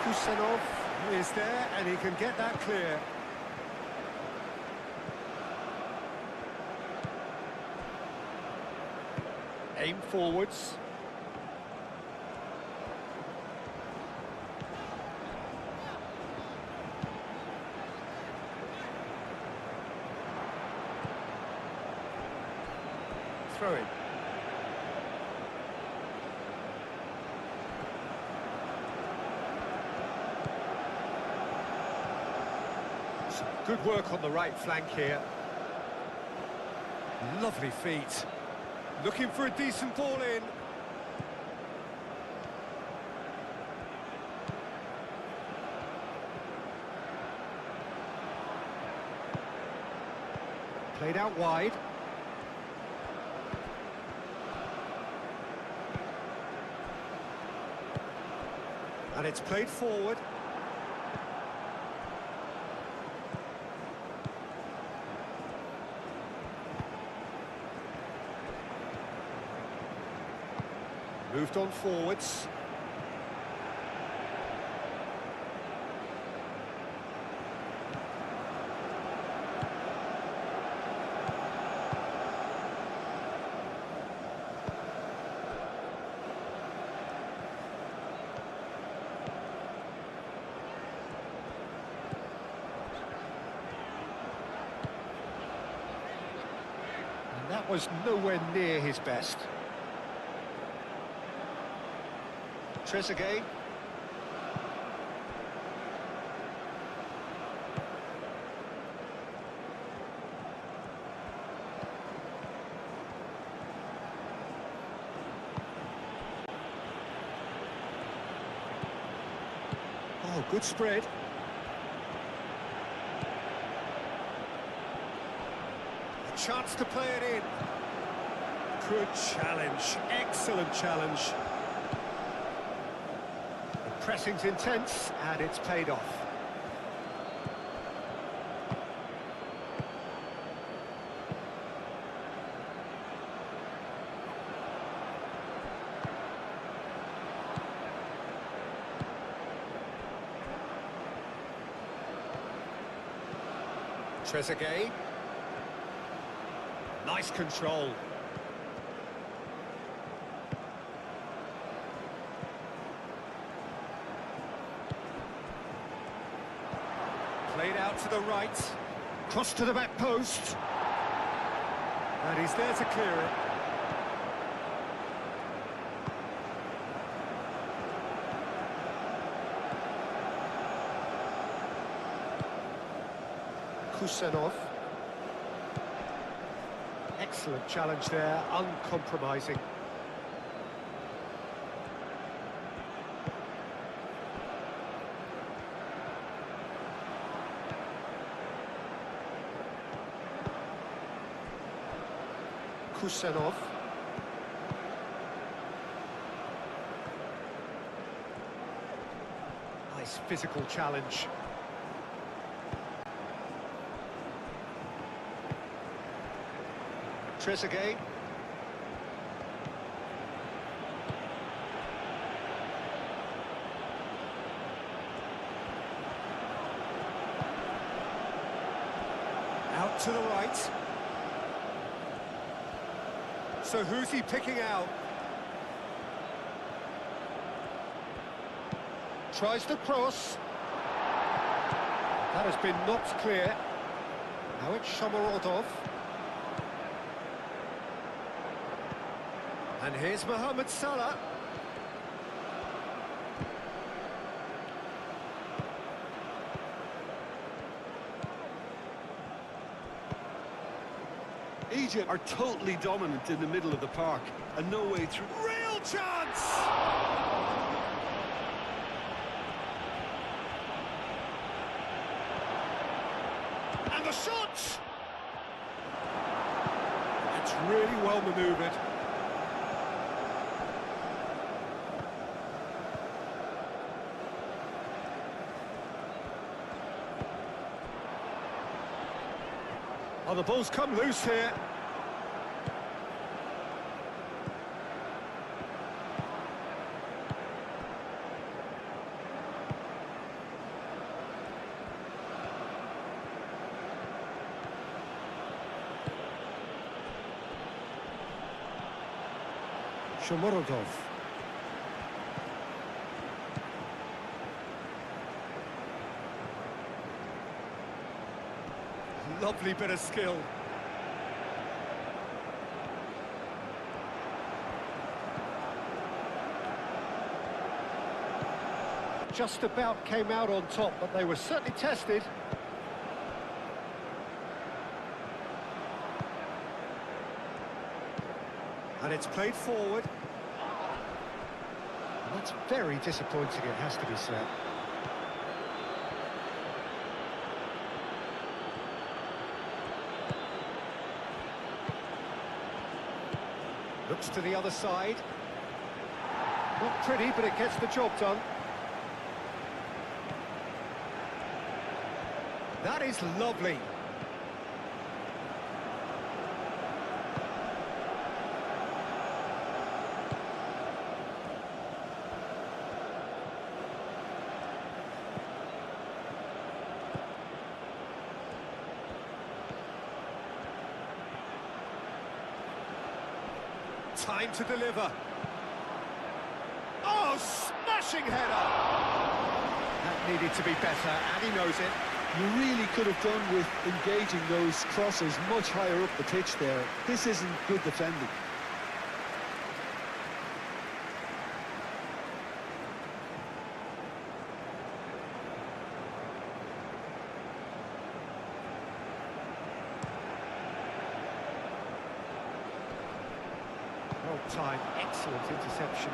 Kusanov is there, and he can get that clear. Aim forwards. Throw in. Some good work on the right flank here. Lovely feet. Looking for a decent ball in. Played out wide. And it's played forward. Moved on forwards. And that was nowhere near his best. Trezeguet. Oh, good spread. A chance to play it in. Good challenge. Excellent challenge. Pressing's intense, and it's paid off. Trezeguet. Nice control. Played out to the right, cross to the back post, and he's there to clear it. Kusanov. Excellent challenge there, uncompromising. Kusanov. Nice physical challenge. Trezeguet. Out to the right. So who's he picking out? Tries to cross. That has been knocked clear. Now it's Shomorodov. And here's Mohamed Salah. Egypt are totally dominant in the middle of the park and no way through. Real chance! And the shot! It's really well manoeuvred. Oh, the ball's come loose here. Shomorodov. Lovely bit of skill. Just about came out on top, but they were certainly tested. And it's played forward. And that's very disappointing, it has to be said. Looks to the other side. Not pretty, but it gets the job done. That is lovely. Time to deliver. Oh, smashing header! That needed to be better, and he knows it. You really could have done with engaging those crosses much higher up the pitch there. This isn't good defending. Well timed, excellent interception.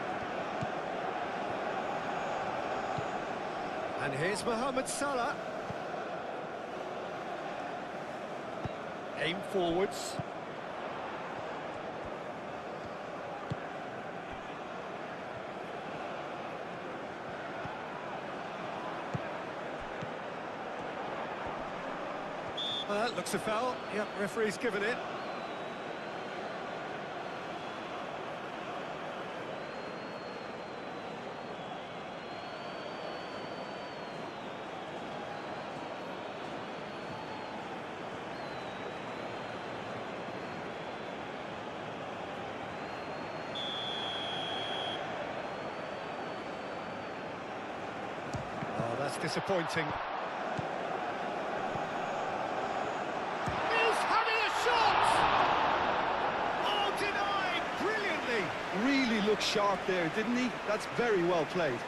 And here's Mohamed Salah. Aim forwards. Well, that looks a foul. Yep, referee's given it. Oh, that's disappointing. He's having a shot! Oh, denied brilliantly! Really looked sharp there, didn't he? That's very well played.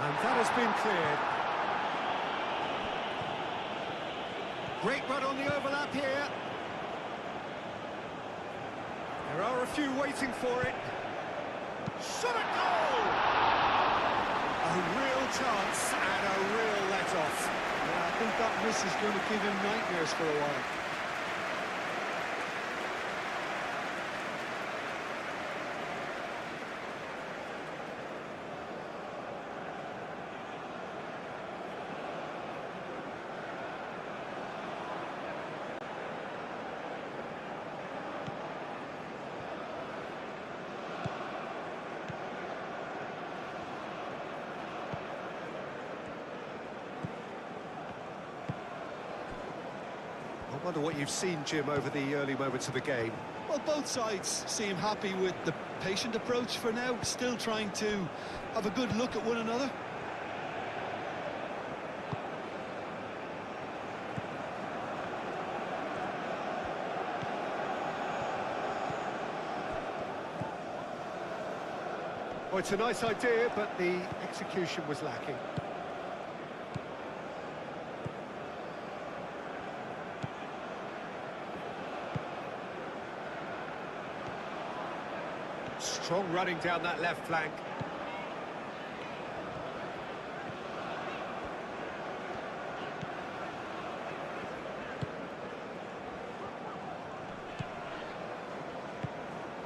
And that has been cleared. Great run on the overlap here. There are a few waiting for it. Shot at goal! A real chance and a real let-off. Yeah, I think that miss is going to give him nightmares for a while. I wonder what you've seen, Jim, over the early moments of the game. Well, both sides seem happy with the patient approach for now, still trying to have a good look at one another. Well, it's a nice idea, but the execution was lacking. Strong running down that left flank.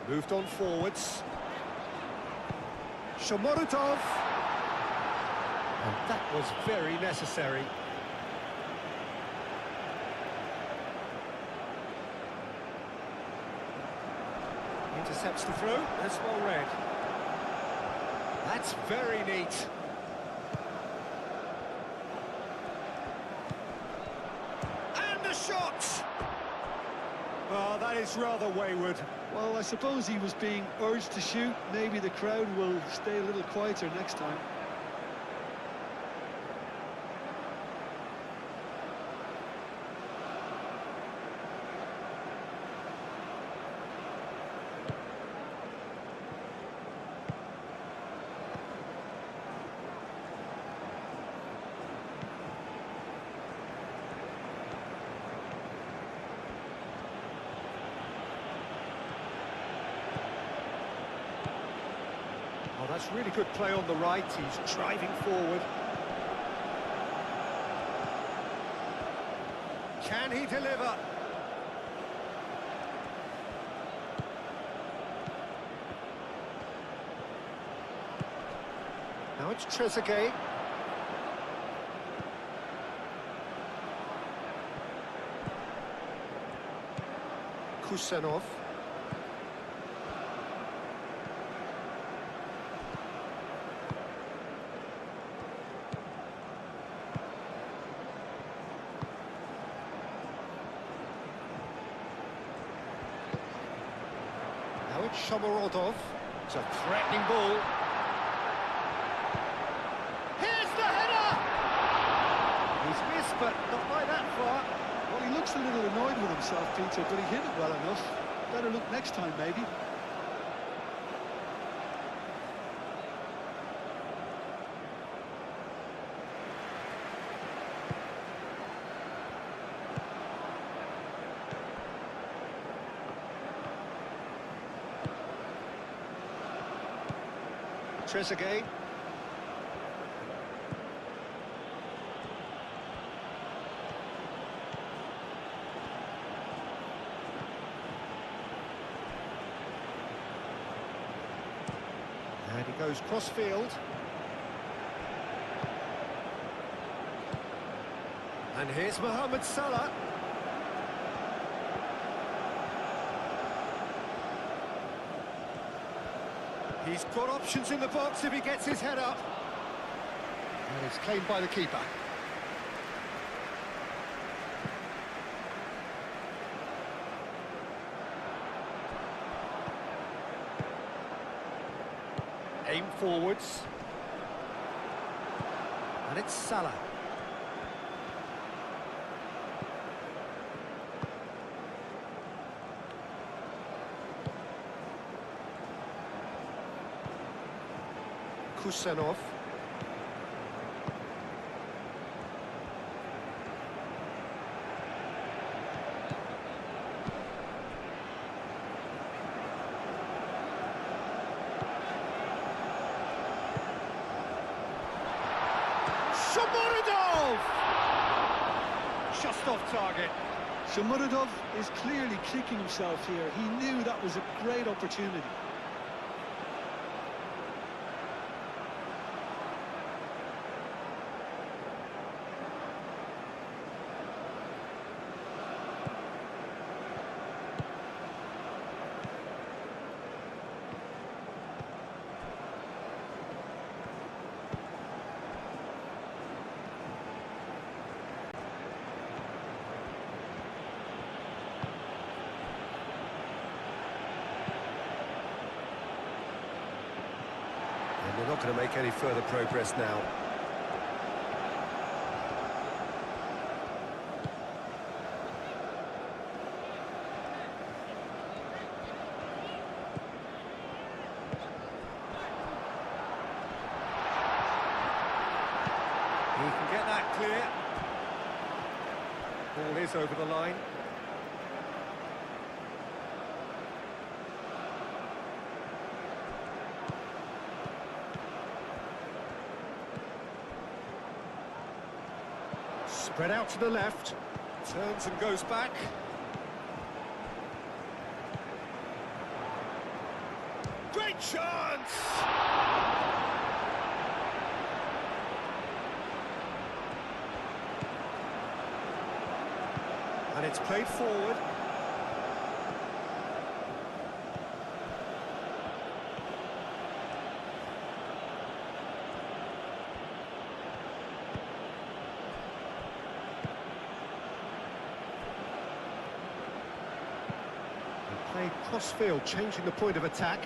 Moved on forwards. Shomorodov. And that was very necessary. Intercepts the throw. That's well read. That's very neat. And the shot! Oh, that is rather wayward. Well, I suppose he was being urged to shoot. Maybe the crowd will stay a little quieter next time. Oh, that's really good play on the right. He's driving forward. Can he deliver? Now it's Trezeguet. Kusanov. Now it's Shomorodov. It's a threatening ball. Here's the header! He's missed, but not by that far. Well, he looks a little annoyed with himself, Peter, but he hit it well enough. Better look next time, maybe. Trezeguet. And he goes cross-field. And here's Mohamed Salah. He's got options in the box if he gets his head up. And it's claimed by the keeper. Aim forwards. And it's Salah. Kusanov. Shomorodov! Just off target. Shomurodov is clearly kicking himself here. He knew that was a great opportunity. going to make any further progress now. He can get that clear. Ball is over the line. Spread out to the left. Turns and goes back. Great chance! And it's played forward. And played cross-field, changing the point of attack.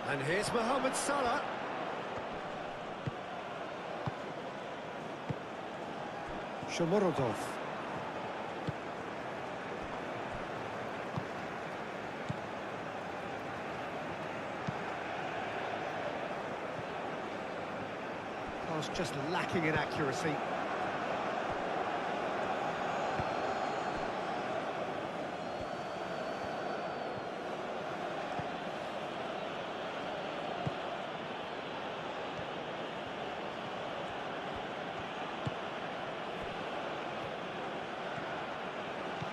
And here's Mohamed Salah. Shomorodov. Pass just lacking in accuracy.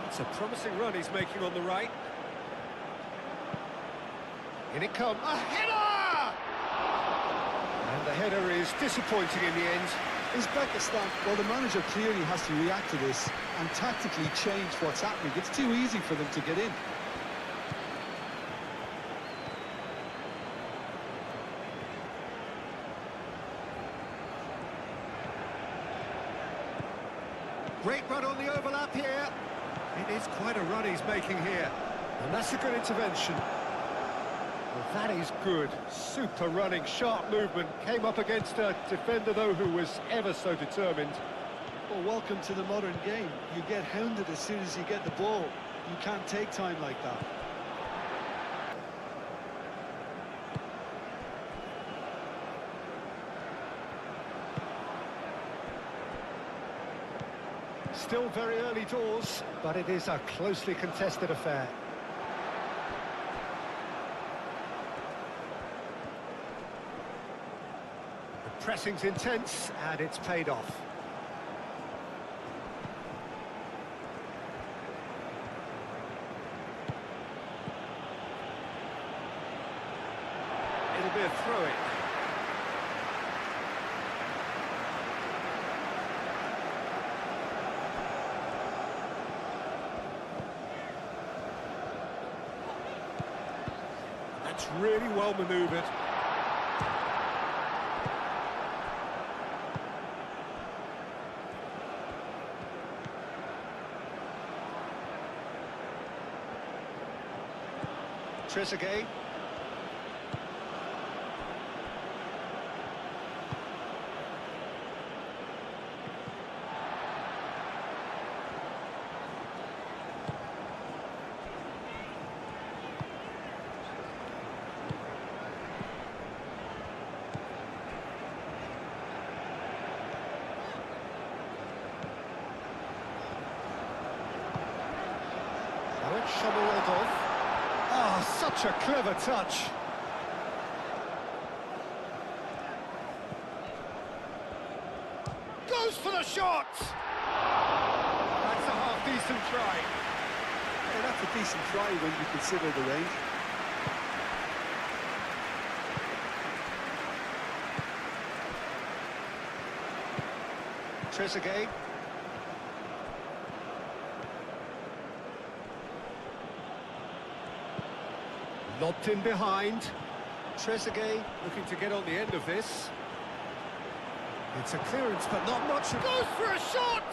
It's a promising run he's making on the right. In it comes. A header! And the header is disappointing in the end. Uzbekistan, well, the manager clearly has to react to this and tactically change what's happening. It's too easy for them to get in. Great run on the overlap here. It is quite a run he's making here. And that's a good intervention. Well, that is good. Super running, sharp movement. Came up against a defender, though, who was ever so determined. Well, welcome to the modern game. You get hounded as soon as you get the ball. You can't take time like that. Still very early doors, but it is a closely contested affair. The pressing's intense, and it's paid off. It'll be a throw-in. That's really well manoeuvred. Trezeguet. Shomorodov. Oh, such a clever touch. Goes for the shot! That's a half-decent try. Yeah, that's a decent try when you consider the range. Trezeguet. Lobbed in behind. Trezeguet looking to get on the end of this. It's a clearance, but not much. Goes for a shot!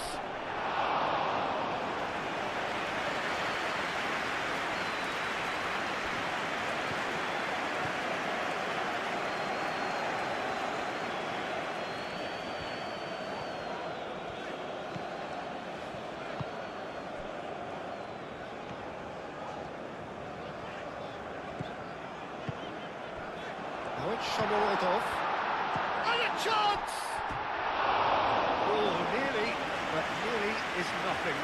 Now it's Shomorodov. And a chance! Oh, nearly, but nearly is nothing.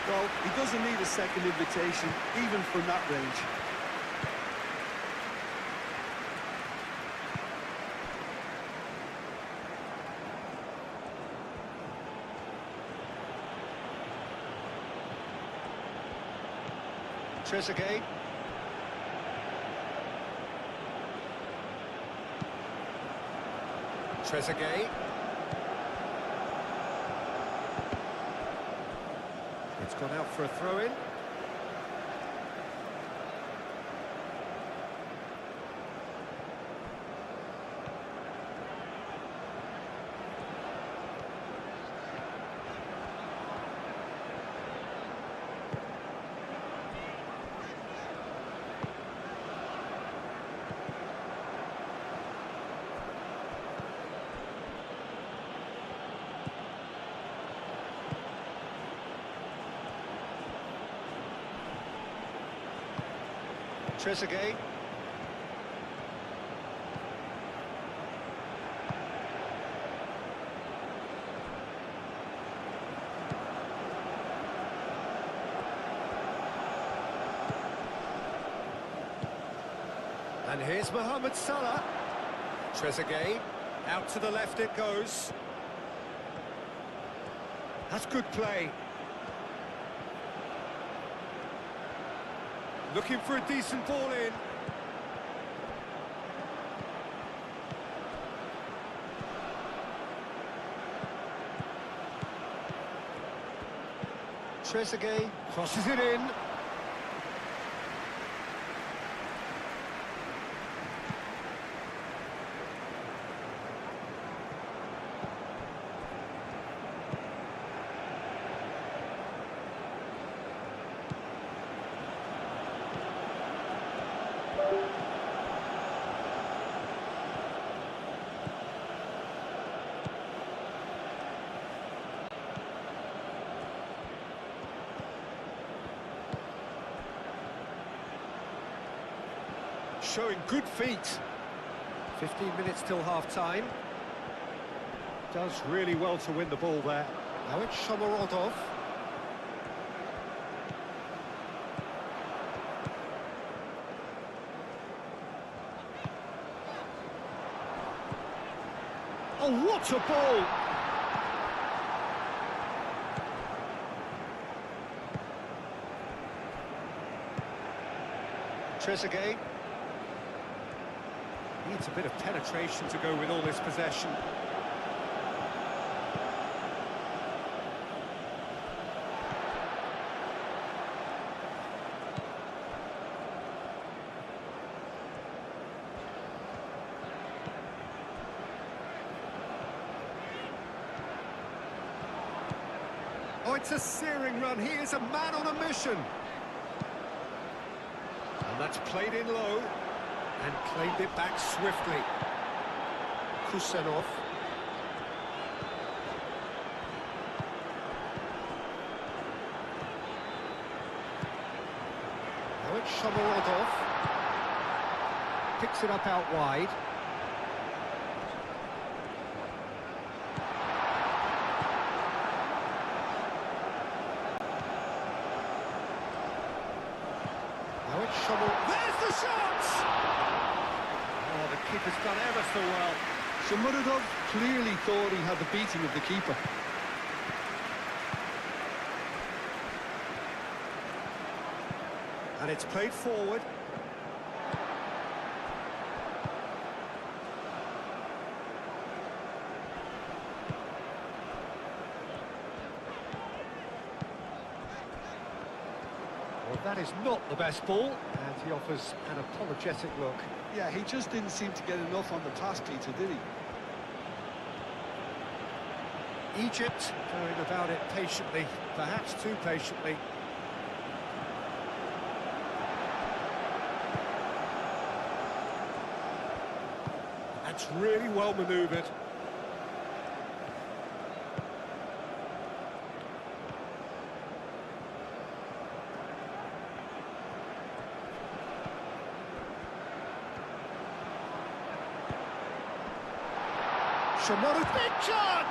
Well, he doesn't need a second invitation, even from that range. Trezeguet. Trezeguet. It's gone out for a throw-in. Trezeguet. And here's Mohamed Salah. Trezeguet. Out to the left it goes. That's good play. Looking for a decent ball in. Trezeguet crosses it in. Showing good feet. 15 minutes till half-time. Does really well to win the ball there. Now it's Shomorodov. Oh, what a ball! Trezeguet. Needs a bit of penetration to go with all this possession. Oh, it's a searing run. He is a man on a mission. And that's played in low. And claimed it back swiftly. Kusanov. Now it's Shomorodov. Picks it up out wide. Now it's Shomorodov. There's the shot! Oh, the keeper's done ever so well. Shomurodov clearly thought he had the beating of the keeper. And it's played forward. Well, that is not the best ball, and he offers an apologetic look. Yeah, he just didn't seem to get enough on the pass, Peter, did he? Egypt going about it patiently, perhaps too patiently. That's really well manoeuvred. Shomoru, big chance!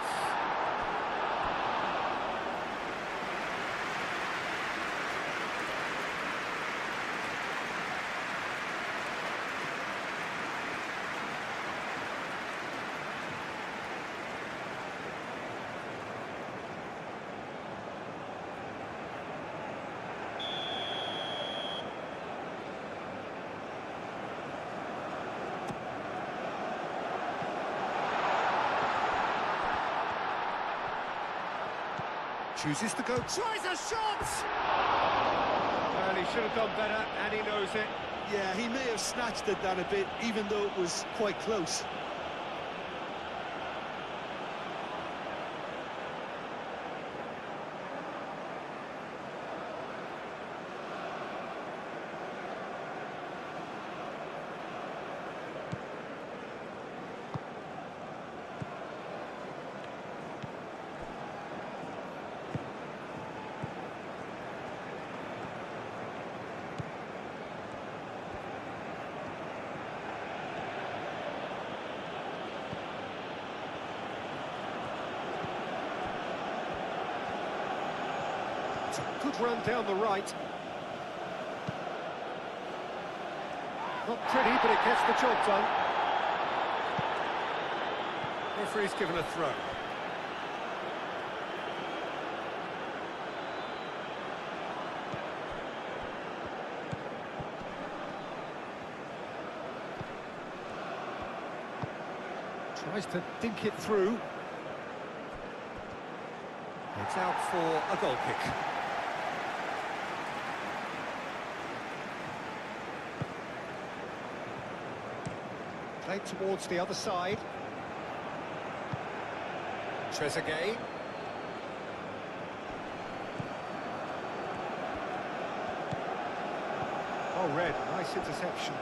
Chooses to go, tries a shot! Well, he should have done better, and he knows it. Yeah, he may have snatched at that a bit, even though it was quite close. Good run down the right. Not pretty, but it gets the job done. Referee's given a throw. Tries to dink it through. It's out for a goal kick. Played towards the other side. Trezeguet. Oh, red. Nice interception.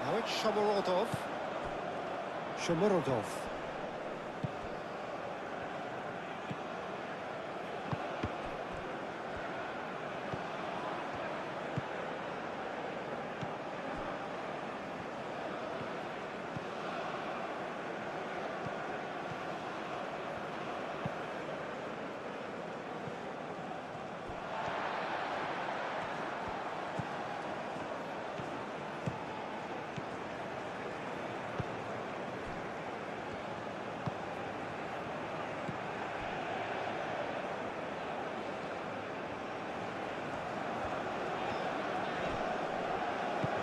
Now it's Shomorodov. Shomorodov.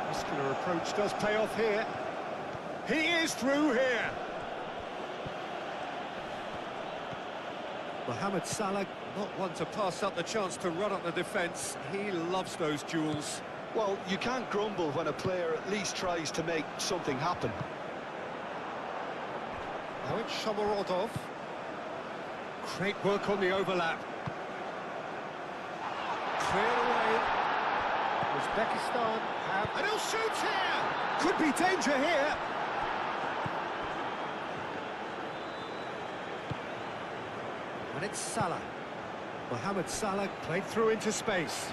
Muscular approach does pay off here. He is through here. Mohamed Salah, not one to pass up the chance to run up the defence. He loves those duels. Well, you can't grumble when a player at least tries to make something happen. Now it's Shomorodov. Great work on the overlap. Cleared away. Uzbekistan have... And he'll shoot here! Could be danger here. And it's Salah. Mohamed Salah played through into space.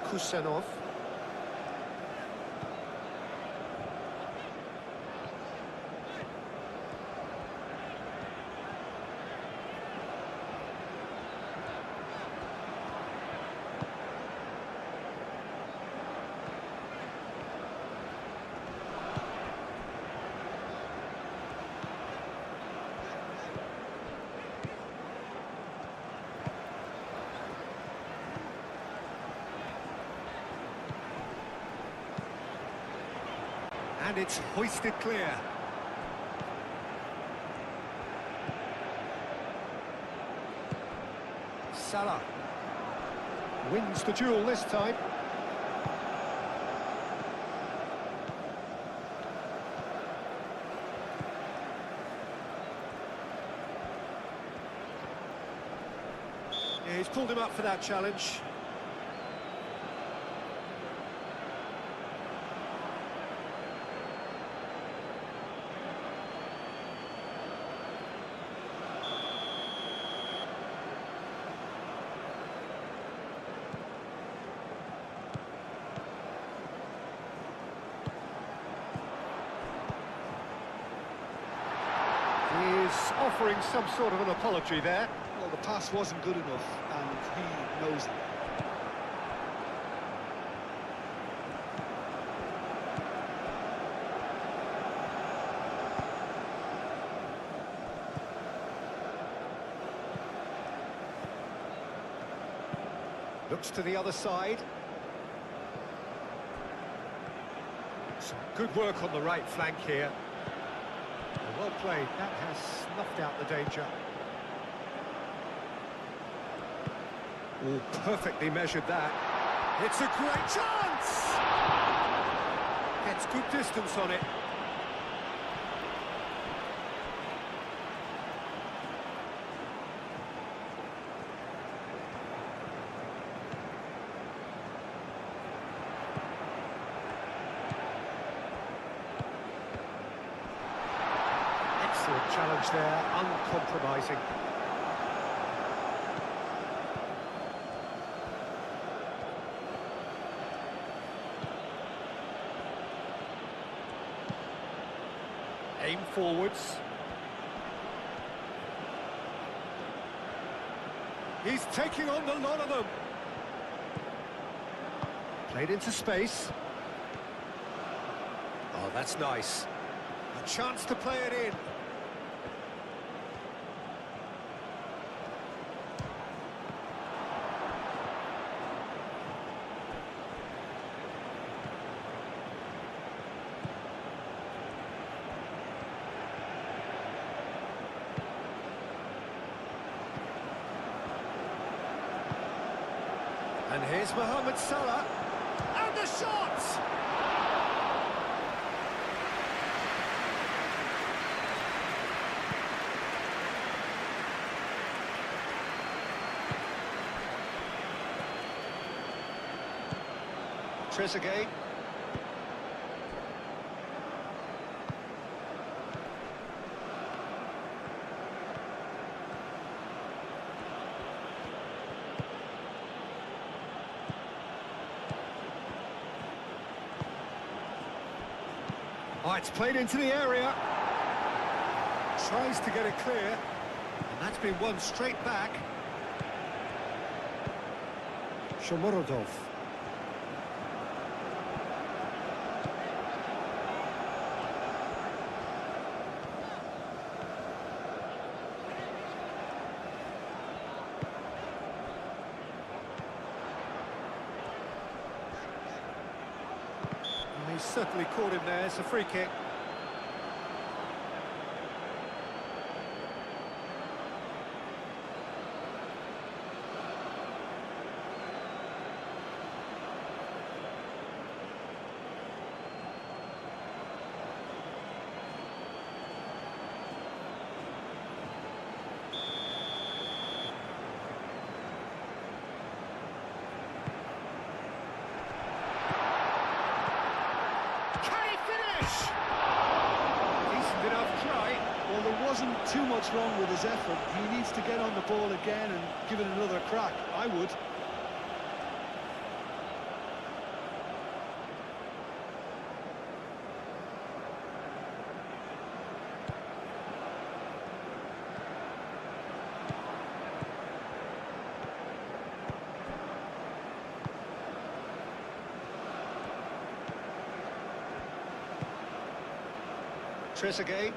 Kusanov. And it's hoisted clear. Salah wins the duel this time. Yeah, he's pulled him up for that challenge. offering some sort of an apology there. Well, the pass wasn't good enough, and he knows it. Looks to the other side. Some good work on the right flank here. Well played. That has snuffed out the danger. Oh, perfectly measured that. It's a great chance! Gets good distance on it. Excellent challenge there, uncompromising. Aim forwards. He's taking on the lot of them. Played into space. Oh, that's nice. A chance to play it in. And here's Mohamed Salah. And the shot! Trezeguet. Oh, it's played into the area. Tries to get it clear. And that's been won straight back. Shomurodov. He's certainly caught him there. It's a free kick. Decent enough try. Well, there wasn't too much wrong with his effort. He needs to get on the ball again and give it another crack. I would. Trezeguet.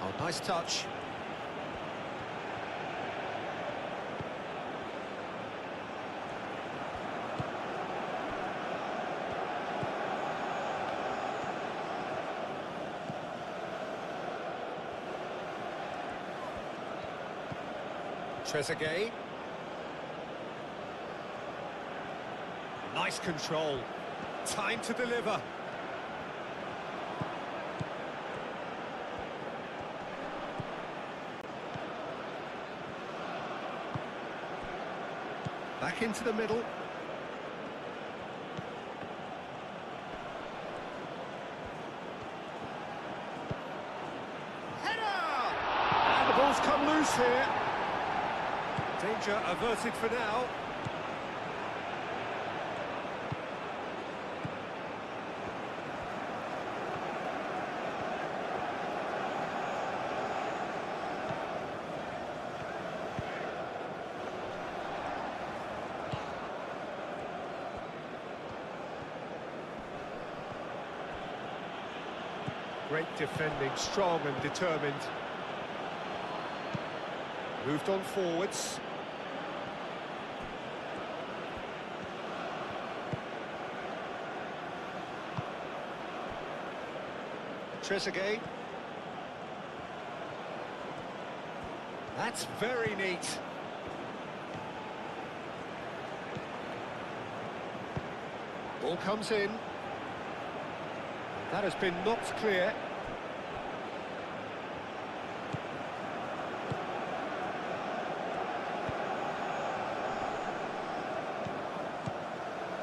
Oh, nice touch. Trezeguet. Nice control. Time to deliver. Back into the middle. Header! And the ball's come loose here. Danger averted for now. Great defending, strong and determined. Moved on forwards. Trezeguet. That's very neat. Ball comes in. That has been knocked clear.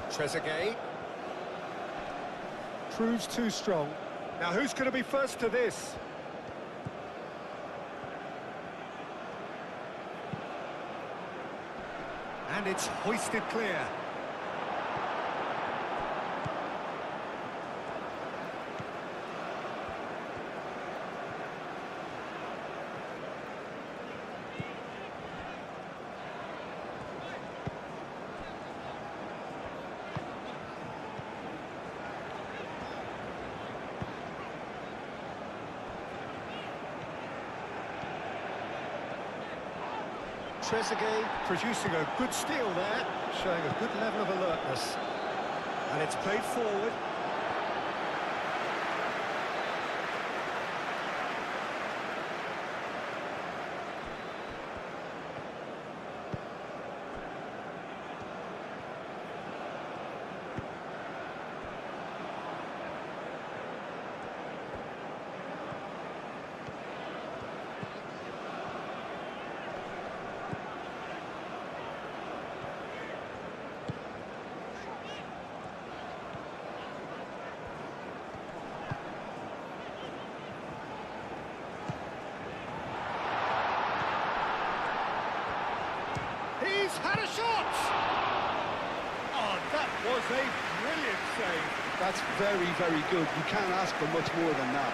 Trezeguet. Proves too strong. Now who's going to be first to this? And it's hoisted clear. Trezeguet producing a good steal there, showing a good level of alertness. And it's played forward. He's had a shot! Oh, that was a brilliant save. That's very, very good. You can't ask for much more than that.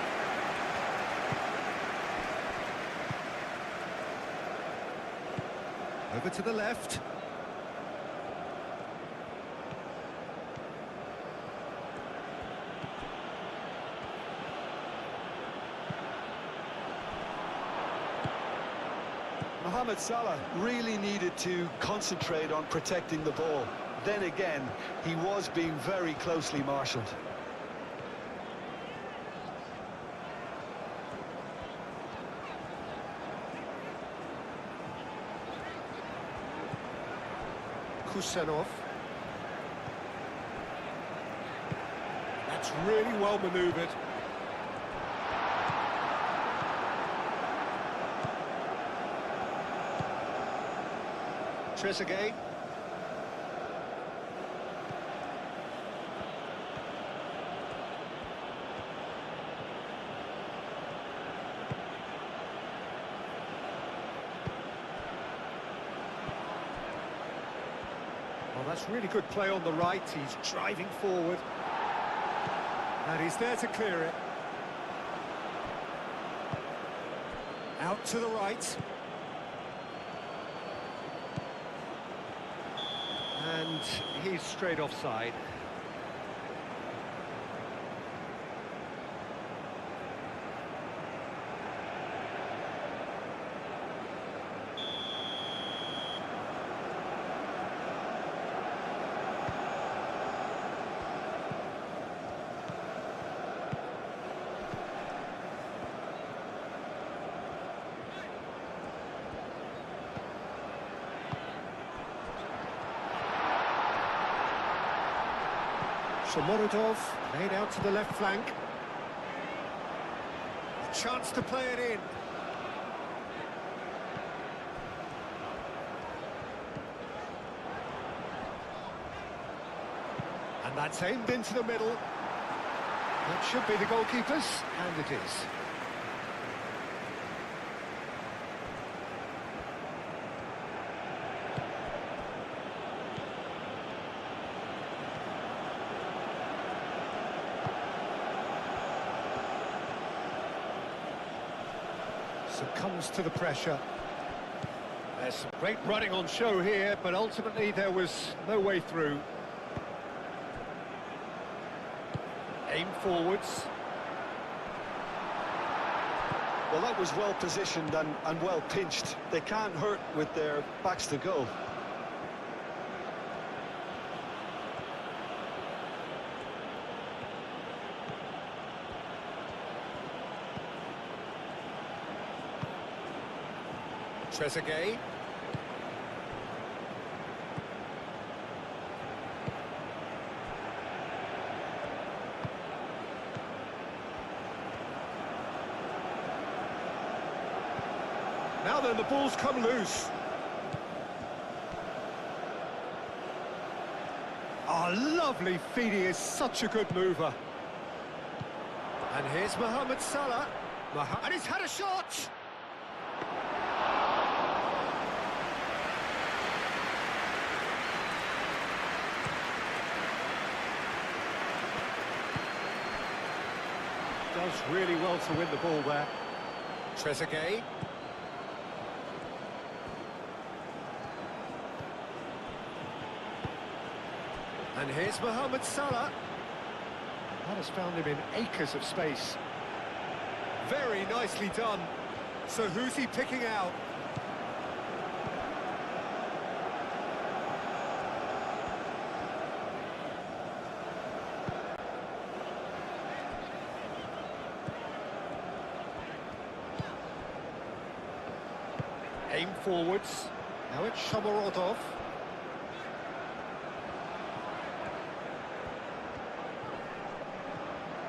Over to the left. Mohamed Salah really needed to concentrate on protecting the ball. Then again, he was being very closely marshalled. Kusanov. That's really well manoeuvred. Trezeguet. Well, that's really good play on the right. He's driving forward. And he's there to clear it. Out to the right. And he's straight offside. Shomorodov played out to the left flank. A chance to play it in. And that's aimed into the middle. That should be the goalkeeper's, and it is. Succumbs to the pressure. There's some great running on show here, but ultimately there was no way through. Aim forwards. Well, that was well positioned and well pinched. They can't hurt with their backs to goal. Trezeguet. Now then, the ball's come loose. Oh, lovely feed. He is such a good mover. And here's Mohamed Salah. And he's had a shot! Does really well to win the ball there. Trezeguet. And here's Mohamed Salah. That has found him in acres of space. Very nicely done. So who's he picking out? Aim forwards. Now it's Shomorodov.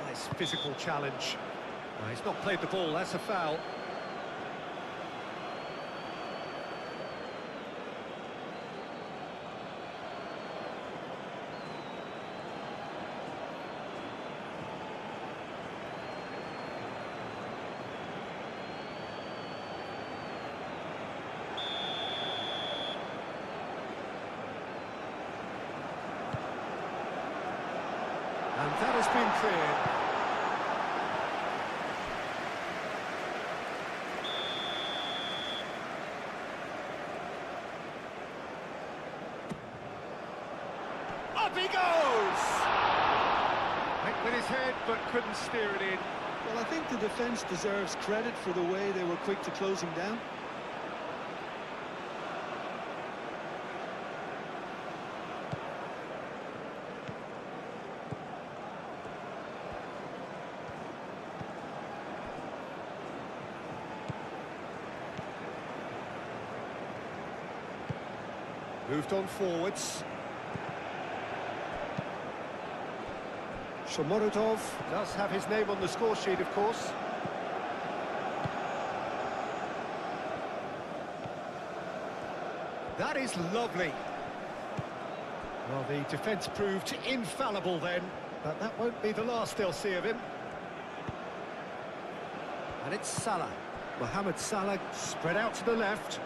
Nice physical challenge. No, he's not played the ball, that's a foul. And that has been cleared. Up he goes! Went with his head, but couldn't steer it in. Well, I think the defence deserves credit for the way they were quick to close him down. Moved on forwards. Shomorodov does have his name on the score sheet, of course. That is lovely. Well, the defence proved infallible then, but that won't be the last they'll see of him. And it's Salah. Mohamed Salah spread out to the left.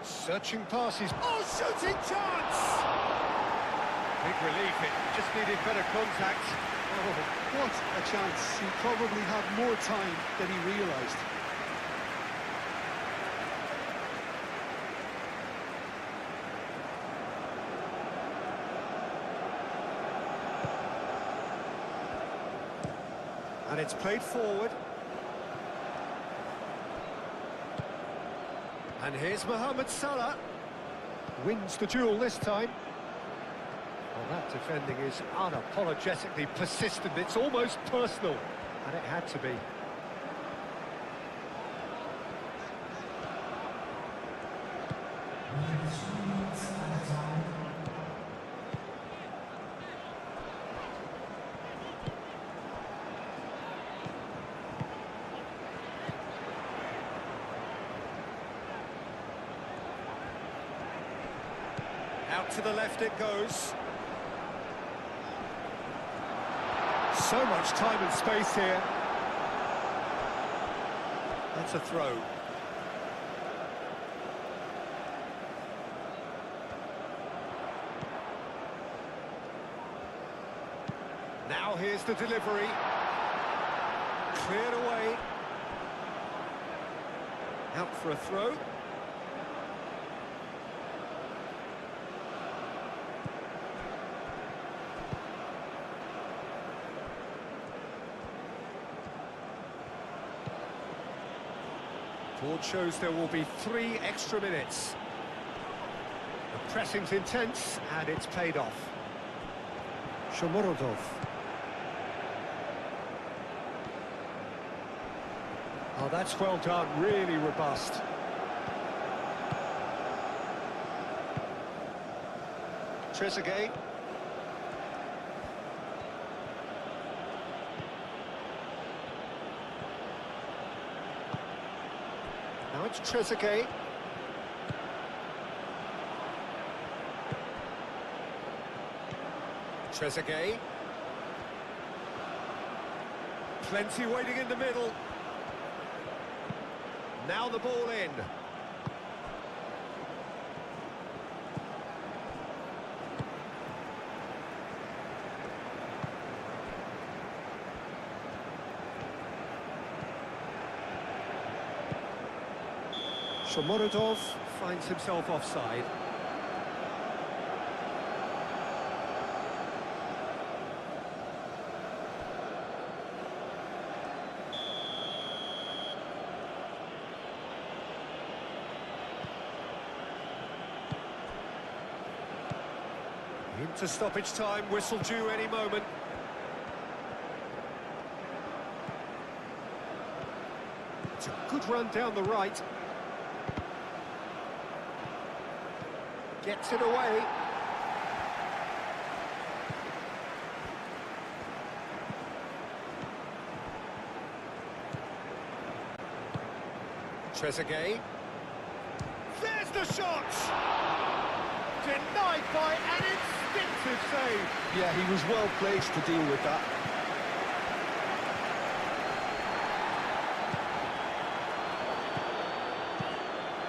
Searching passes. Oh, shooting chance! Big relief, it just needed better contact. Oh, what a chance. He probably had more time than he realised. And it's played forward. And here's Mohamed Salah. Wins the duel this time. Well, that defending is unapologetically persistent. It's almost personal. And it had to be. Out to the left it goes. So much time and space here. That's a throw. Now here's the delivery. Cleared away. Out for a throw. Board shows there will be 3 extra minutes. The pressing's intense and it's paid off. Shomorodov. Oh, that's well done, really robust. Trezeguet. Now it's Trezeguet. Trezeguet. Plenty waiting in the middle. Now the ball in. Shomorodov finds himself offside. Into stoppage time, whistle due any moment. It's a good run down the right. Gets it away. Trezeguet. There's the shot! Denied by an instinctive save. Yeah, he was well placed to deal with that.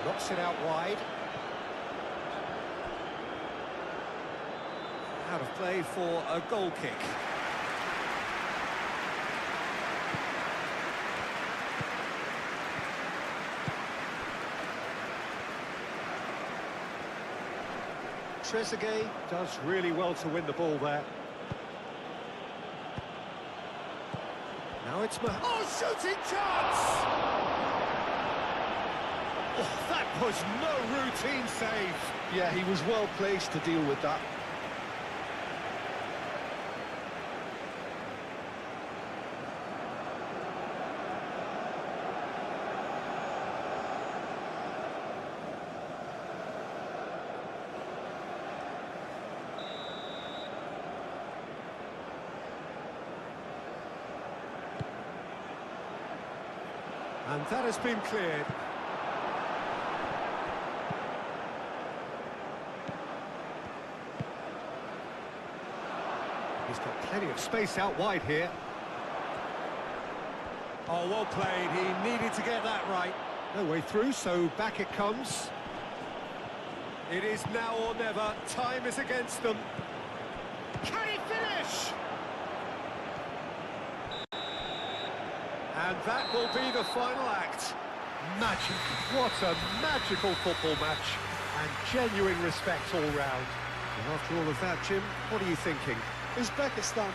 Knocks it out wide. Out of play for a goal kick. Trezeguet does really well to win the ball there. Now it's shooting chance! Oh, that was no routine save. Yeah, he was well placed to deal with that. And that has been cleared. He's got plenty of space out wide here. Oh, well played. He needed to get that right. No way through, so back it comes. It is now or never. Time is against them. Can he finish? And that will be the final act. Magic. What a magical football match. And genuine respect all round. And after all of that, Jim, what are you thinking? Uzbekistan